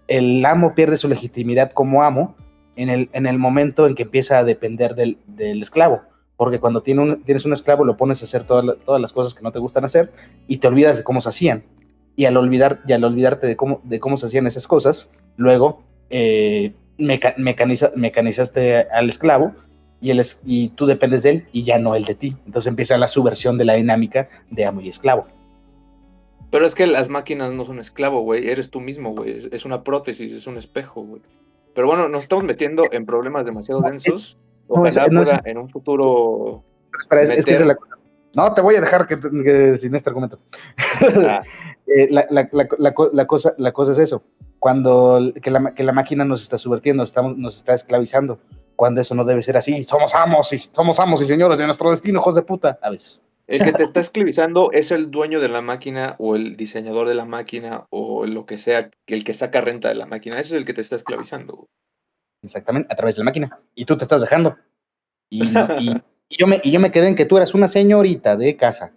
El amo pierde su legitimidad como amo en el momento en que empieza a depender del esclavo. Porque cuando tienes un esclavo, lo pones a hacer todas las cosas que no te gustan hacer, y te olvidas de cómo se hacían. Y al olvidarte de cómo se hacían esas cosas, luego mecanizaste al esclavo, y tú dependes de él y ya no él de ti. Entonces empieza la subversión de la dinámica de amo y esclavo. Pero es que las máquinas no son esclavo, güey. Eres tú mismo, güey. Es una prótesis, es un espejo, güey. Pero bueno, nos estamos metiendo en problemas demasiado densos. Ojalá pueda en un futuro. Espera, es que es la cosa. No, te voy a dejar que sin este argumento. La cosa es eso. Cuando que la máquina nos está subvirtiendo, nos está esclavizando. Cuando eso no debe ser así. Somos amos y señores de nuestro destino, hijos de puta. A veces. El que te está esclavizando es el dueño de la máquina, o el diseñador de la máquina, o lo que sea, el que saca renta de la máquina. Ese es el que te está esclavizando, güey. Exactamente, a través de la máquina. Y tú te estás dejando. Y yo me quedé en que tú eras una señorita de casa.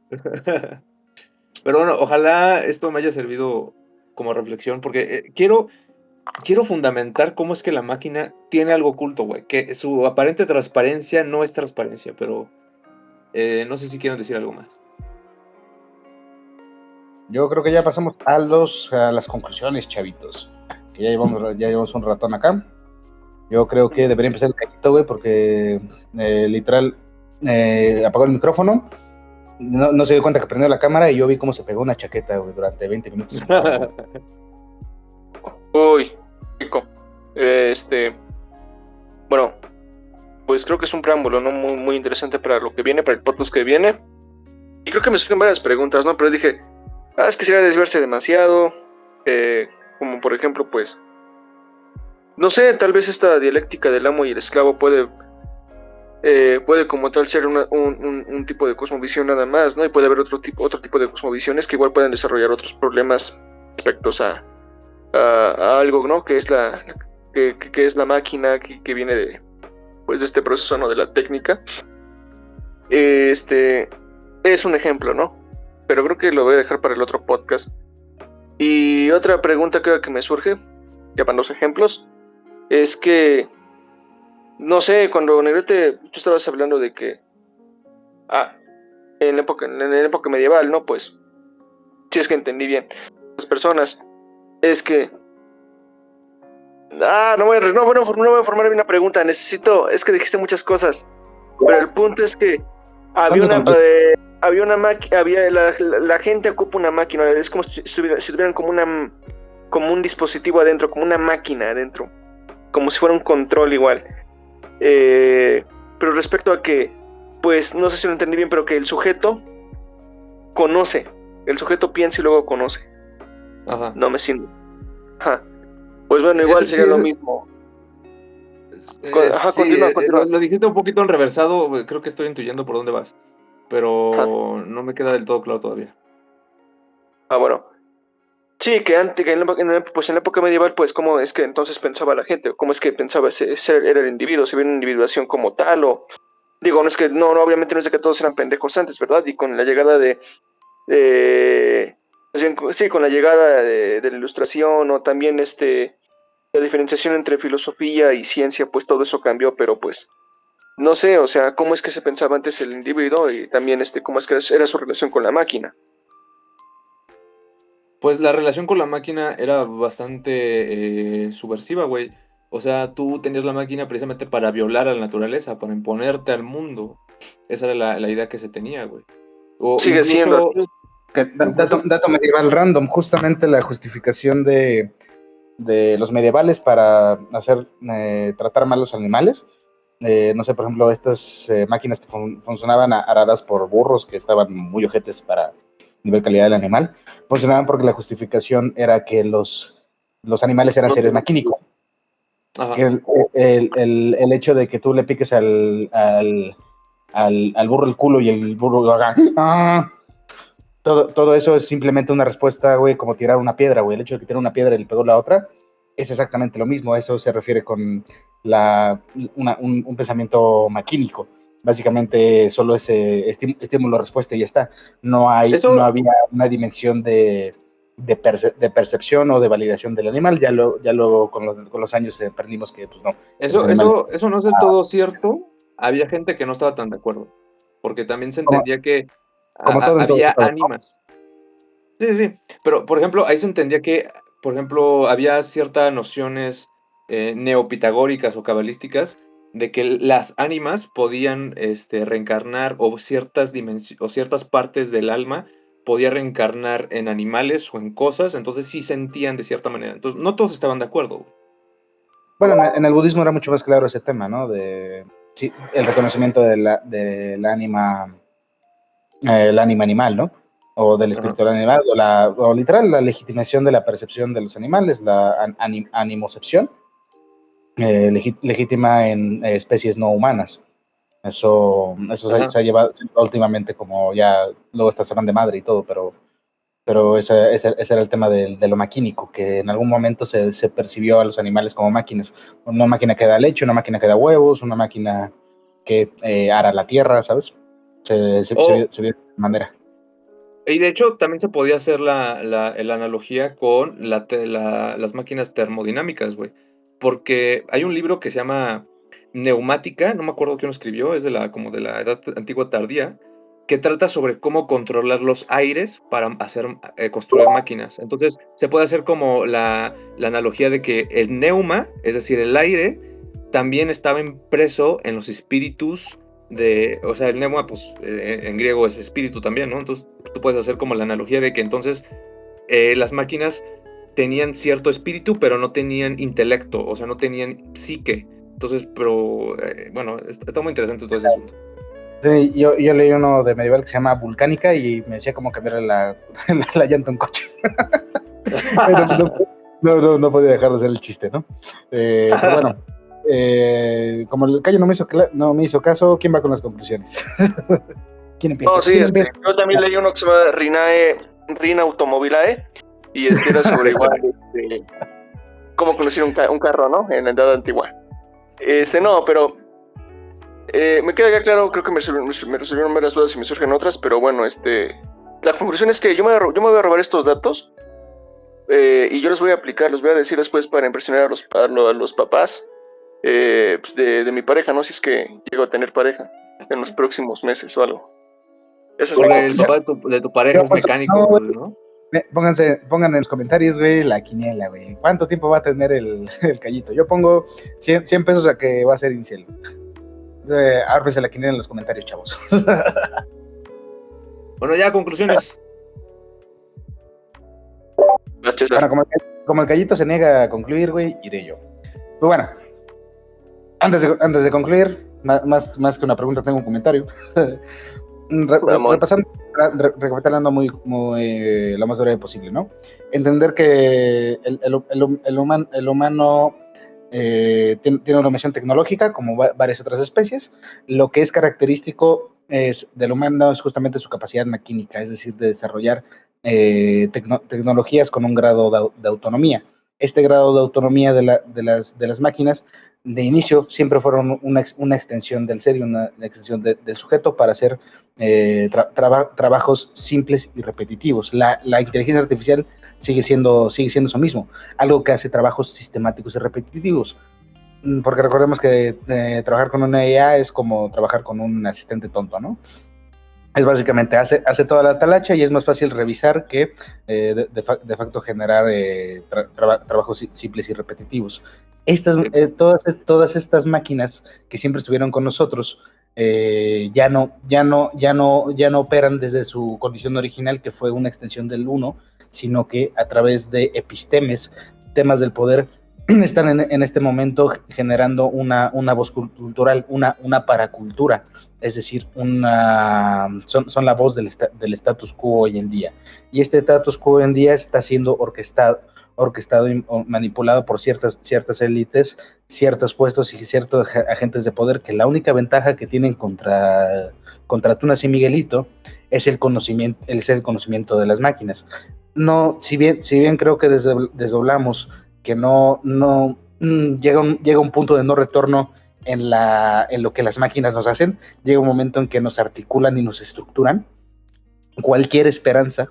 Pero bueno, ojalá esto me haya servido como reflexión, porque quiero fundamentar cómo es que la máquina tiene algo oculto, güey. Que su aparente transparencia no es transparencia, pero no sé si quieren decir algo más. Yo creo que ya pasamos a las conclusiones, chavitos. Que ya llevamos un ratón acá. Yo creo que debería empezar el cachito, güey, porque literal apagó el micrófono. No se dio cuenta que prendió la cámara, y yo vi cómo se pegó una chaqueta, güey, durante 20 minutos. Uy, rico. Bueno, pues creo que es un preámbulo, ¿no? Muy, muy interesante para lo que viene, para el podcast que viene. Y creo que me surgen varias preguntas, ¿no? Pero dije, es que sería desviarse demasiado. Como por ejemplo, pues, no sé, tal vez esta dialéctica del amo y el esclavo puede como tal ser un tipo de cosmovisión nada más, ¿no? Y puede haber otro tipo de cosmovisiones que igual pueden desarrollar otros problemas respecto a algo, ¿no? Que es la máquina que viene de este proceso, ¿no? De la técnica. Es un ejemplo, ¿no? Pero creo que lo voy a dejar para el otro podcast. Y otra pregunta creo que me surge, ya van los ejemplos, es que, no sé, cuando Negrete, tú estabas hablando de que, en la época medieval, ¿no? Pues, si es que entendí bien, las personas, es que, no voy a formar bien una pregunta, es que dijiste muchas cosas, pero el punto es que la gente ocupa una máquina, es como si tuvieran como un dispositivo adentro, como una máquina adentro, como si fuera un control igual. Pero respecto a que, pues, no sé si lo entendí bien, pero que el sujeto conoce. El sujeto piensa y luego conoce. Ajá. No me siento. Ajá. Pues bueno, igual sería lo mismo. Sí, Continúa. lo dijiste un poquito enreversado, creo que estoy intuyendo por dónde vas, pero no me queda del todo claro todavía. Bueno. Sí, que antes, pues en la época medieval, pues cómo es que entonces pensaba la gente, cómo es que pensaba era el individuo, si había una individuación como tal, o digo, no es que, no, obviamente no es de que todos eran pendejos antes, ¿verdad? Y con la llegada sí, con la llegada de la ilustración, o también la diferenciación entre filosofía y ciencia, pues todo eso cambió, pero pues, no sé, o sea, cómo es que se pensaba antes el individuo, y también cómo es que era su relación con la máquina. Pues la relación con la máquina era bastante subversiva, güey. O sea, tú tenías la máquina precisamente para violar a la naturaleza, para imponerte al mundo. Esa era la idea que se tenía, güey. O Sigue siendo incluso, así. Dato medieval random, justamente la justificación de los medievales para tratar mal los animales. No sé, por ejemplo, estas máquinas que funcionaban aradas por burros que estaban muy ojetes para nivel calidad del animal, funcionaban porque la justificación era que los animales eran seres maquínicos. ajá. Que el hecho de que tú le piques al burro el culo y el burro lo haga todo eso es simplemente una respuesta, güey, como tirar una piedra, güey. El hecho de que tirar una piedra y le pegó la otra es exactamente lo mismo. Eso se refiere con un pensamiento maquínico. Básicamente solo ese estímulo-respuesta y ya está. No había una dimensión de percepción o de validación del animal. Ya luego con los años aprendimos que pues no. Eso no es del todo cierto. Había gente que no estaba tan de acuerdo, porque también se entendía que como todo en había todos, ánimas. Sí, pero por ejemplo, ahí se entendía que, por ejemplo, había ciertas nociones neopitagóricas o cabalísticas de que las ánimas podían reencarnar o ciertas partes del alma podía reencarnar en animales o en cosas, entonces sí sentían de cierta manera. Entonces, no todos estaban de acuerdo. Bueno, en el budismo era mucho más claro ese tema, ¿no? Sí, el reconocimiento del ánima, el ánima animal, ¿no? O del espíritu del animal, o literal, la legitimación de la percepción de los animales, la animocepción, legítima en especies no humanas. Eso se ha llevado últimamente como ya, luego está se van de madre y todo, pero ese era el tema de lo maquínico, que en algún momento se percibió a los animales como máquinas. Una máquina que da leche, una máquina que da huevos, una máquina que ara la tierra, ¿sabes? Se vio de esa manera. Y de hecho, también se podía hacer la analogía con las máquinas termodinámicas, güey. Porque hay un libro que se llama Neumática, no me acuerdo quién lo escribió, es como de la edad antigua tardía, que trata sobre cómo controlar los aires para construir máquinas. Entonces, se puede hacer como la analogía de que el neuma, es decir, el aire, también estaba impreso en los espíritus o sea, el neuma, pues en griego es espíritu también, ¿no? Entonces tú puedes hacer como la analogía de que entonces las máquinas tenían cierto espíritu, pero no tenían intelecto, o sea, no tenían psique. Entonces, pero bueno, está muy interesante todo ese asunto. Sí, yo leí uno de medieval que se llama Vulcánica y me decía cómo cambiar la llanta a un coche. Pero no podía dejar de hacer el chiste, ¿no? Pero bueno, como el Cayo no me hizo caso, ¿quién va con las conclusiones? ¿Quién empieza? No, sí, yo también leí uno que se llama Rina Automobilae, y era sobre igual, cómo conducir un carro, ¿no? En la edad antigua. No, pero me queda ya claro, creo que me resolvieron varias dudas y me surgen otras, pero bueno, la conclusión es que yo me voy a robar estos datos y yo los voy a aplicar, los voy a decir después para impresionar a los papás pues de mi pareja, ¿no? Si es que llego a tener pareja en los próximos meses o algo. Esa es mi Porque el conclusión. papá de tu pareja es mecánico, ¿no? Pongan en los comentarios, güey, la quiniela, güey. ¿Cuánto tiempo va a tener el Cayito? Yo pongo 100 pesos a que va a ser incel. Árbense la quiniela en los comentarios, chavos. Bueno, ya, conclusiones. Bueno, como el Cayito se niega a concluir, güey, iré yo. Pues bueno, antes de concluir, más que una pregunta, tengo un comentario. recapitulando muy lo más breve posible, ¿no? Entender que el humano tiene una misión tecnológica, como varias otras especies. Lo que es característico del humano es justamente su capacidad maquínica, es decir, de desarrollar tecnologías con un grado de autonomía. Este grado de autonomía de las máquinas, de inicio, siempre fueron una extensión del ser y una extensión del sujeto para hacer trabajos simples y repetitivos. La inteligencia artificial sigue siendo eso mismo, algo que hace trabajos sistemáticos y repetitivos. Porque recordemos que trabajar con una IA es como trabajar con un asistente tonto, ¿no? Es básicamente, hace toda la talacha y es más fácil revisar que de facto generar trabajos simples y repetitivos. Todas estas máquinas que siempre estuvieron con nosotros ya no operan desde su condición original, que fue una extensión del uno, sino que a través de epistemes, temas del poder, están en este momento generando una voz cultural, una paracultura, es decir, son la voz del status quo hoy en día. Y este status quo hoy en día está siendo orquestado y manipulado por ciertas élites, ciertos puestos y ciertos agentes de poder, que la única ventaja que tienen contra Tunas y Miguelito es el conocimiento de las máquinas. No, si bien creo que desdoblamos que no llega un punto de no retorno en lo que las máquinas nos hacen, llega un momento en que nos articulan y nos estructuran. Cualquier esperanza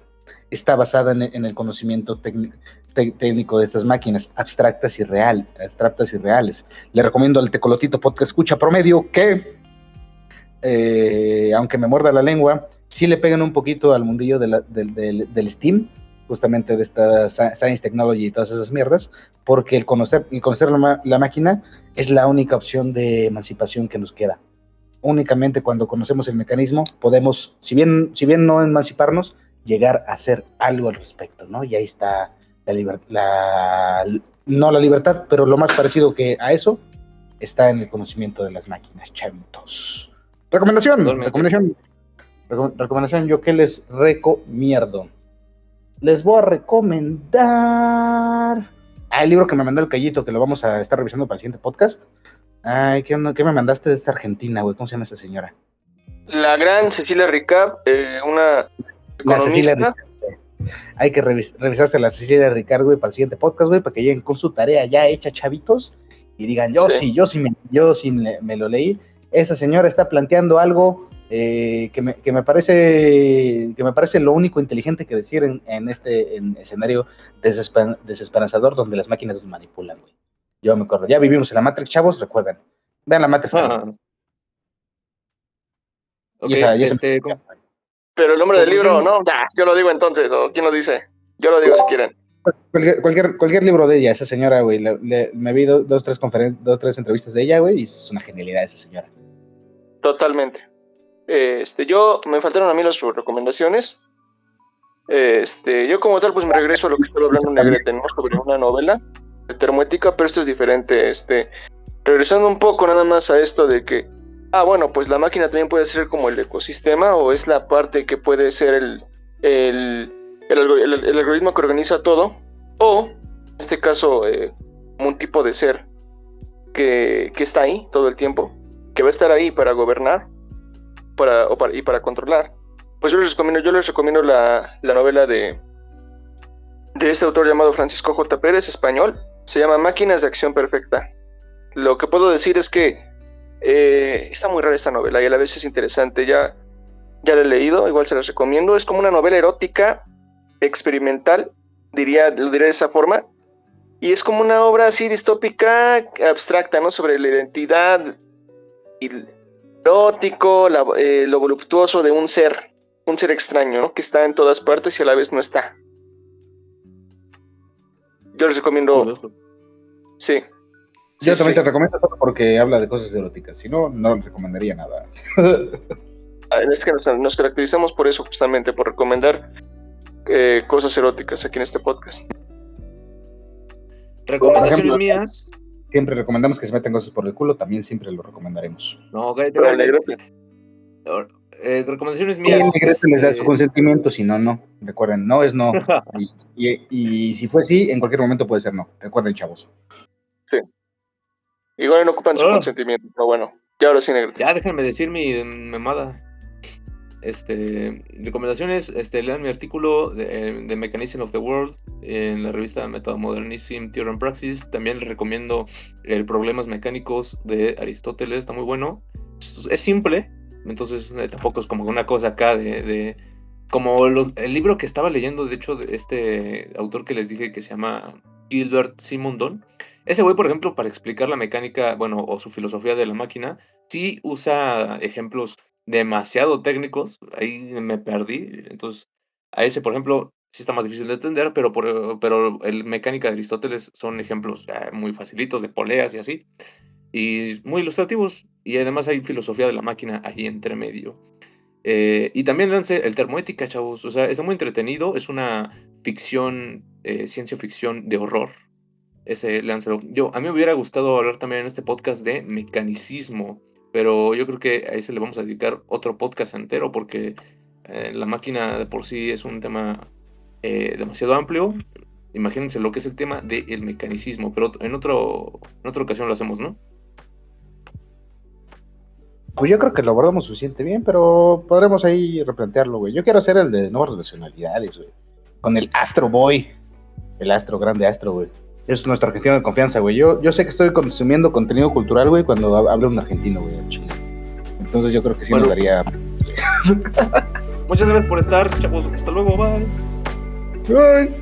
está basada en el conocimiento técnico de estas máquinas, abstractas y reales. Le recomiendo al Tecolotito Podcast Escucha Promedio que, aunque me muerda la lengua, sí le pegan un poquito al mundillo del STEAM, justamente de esta Science, Technology y todas esas mierdas, porque el conocer la máquina es la única opción de emancipación que nos queda. Únicamente cuando conocemos el mecanismo podemos, si bien no emanciparnos, llegar a hacer algo al respecto, ¿no? Y ahí está no la libertad, pero lo más parecido que a eso está en el conocimiento de las máquinas, chavitos. Recomendación, yo que les recomiendo. Les voy a recomendar el libro que me mandó el Cayito, que lo vamos a estar revisando para el siguiente podcast. Ay, ¿qué me mandaste de esta Argentina, güey? ¿Cómo se llama esa señora? La gran Cecilia Ricard, una economista. Hay que revisarse a la Cecilia Ricard, güey, para el siguiente podcast, güey, para que lleguen con su tarea ya hecha, chavitos, y digan, yo sí me lo leí. Esa señora está planteando algo que me parece lo único inteligente que decir en este escenario desesperanzador donde las máquinas nos manipulan, güey. Yo me acuerdo, ya vivimos en la Matrix, chavos, recuerden. Vean la Matrix también. Okay, pero el nombre del libro, no, yo lo digo entonces, o ¿quién lo dice? Yo lo digo si quieren. Cualquier libro de ella, esa señora, güey. Me vi dos, tres entrevistas de ella, güey, y es una genialidad esa señora. Totalmente. Me faltaron a mí las recomendaciones. Yo como tal, pues me regreso a lo que estoy hablando en Negrete, ¿no? Sobre una novela de termoética, pero esto es diferente. Regresando un poco nada más a esto de que, bueno, pues la máquina también puede ser como el ecosistema, o es la parte que puede ser el algoritmo que organiza todo, o en este caso un tipo de ser que está ahí todo el tiempo, que va a estar ahí para gobernar y para controlar. Pues yo les recomiendo la novela de este autor llamado Francisco J. Pérez, español. Se llama Máquinas de Acción Perfecta. Lo que puedo decir es que está muy rara esta novela y a la vez es interesante. Ya la he leído, igual se las recomiendo. Es como una novela erótica experimental, lo diría de esa forma, y es como una obra así distópica, abstracta, ¿no? Sobre la identidad y erótico, lo voluptuoso de un ser extraño, ¿no? Que está en todas partes y a la vez no está. Yo les recomiendo. Sí. Yo también se recomiendo solo porque habla de cosas eróticas, si no, no recomendaría nada. Es que nos caracterizamos por eso, justamente, por recomendar cosas eróticas aquí en este podcast. Recomendaciones mías. Siempre recomendamos que se metan cosas por el culo, también siempre lo recomendaremos. No, cállate. recomendaciones Sí, mías. Negrete les da su consentimiento, si no, no. Recuerden, no es no. Y si fue sí, en cualquier momento puede ser no. Recuerden, chavos. Sí. Igual no ocupan su Ah. consentimiento, pero bueno. Y ahora sí, Negrete. Ya, déjenme decir mi memada. Recomendaciones, lean mi artículo de Mechanism of the World en la revista Metamodernism Theory and Praxis. También les recomiendo el Problemas Mecánicos de Aristóteles, está muy bueno. Es simple, entonces tampoco es como una cosa acá como el libro que estaba leyendo, de hecho, de este autor que les dije que se llama Gilbert Simondon. Ese güey, por ejemplo, para explicar la mecánica, bueno, o su filosofía de la máquina, sí usa ejemplos demasiado técnicos, ahí me perdí, entonces a ese, por ejemplo, sí está más difícil de entender, pero el mecánica de Aristóteles son ejemplos muy facilitos de poleas y así, y muy ilustrativos, y además hay filosofía de la máquina ahí entre medio. Y también lance el Termoética, chavos, o sea, está muy entretenido, es una ficción, ciencia ficción de horror, ese láncelo. A mí me hubiera gustado hablar también en este podcast de mecanicismo, pero yo creo que a ese le vamos a dedicar otro podcast entero porque la máquina de por sí es un tema demasiado amplio. Imagínense lo que es el tema del mecanicismo, pero en otra ocasión lo hacemos, ¿no? Pues yo creo que lo abordamos suficiente bien, pero podremos ahí replantearlo, güey. Yo quiero hacer el de nuevas relacionalidades, güey. Con el Astro Boy, el grande Astro, güey. Es nuestro argentino de confianza, güey. Yo sé que estoy consumiendo contenido cultural, güey, cuando hablo un argentino, güey, en Chile. Entonces yo creo que sí nos daría... Muchas gracias por estar, chavos. Hasta luego, bye. Bye.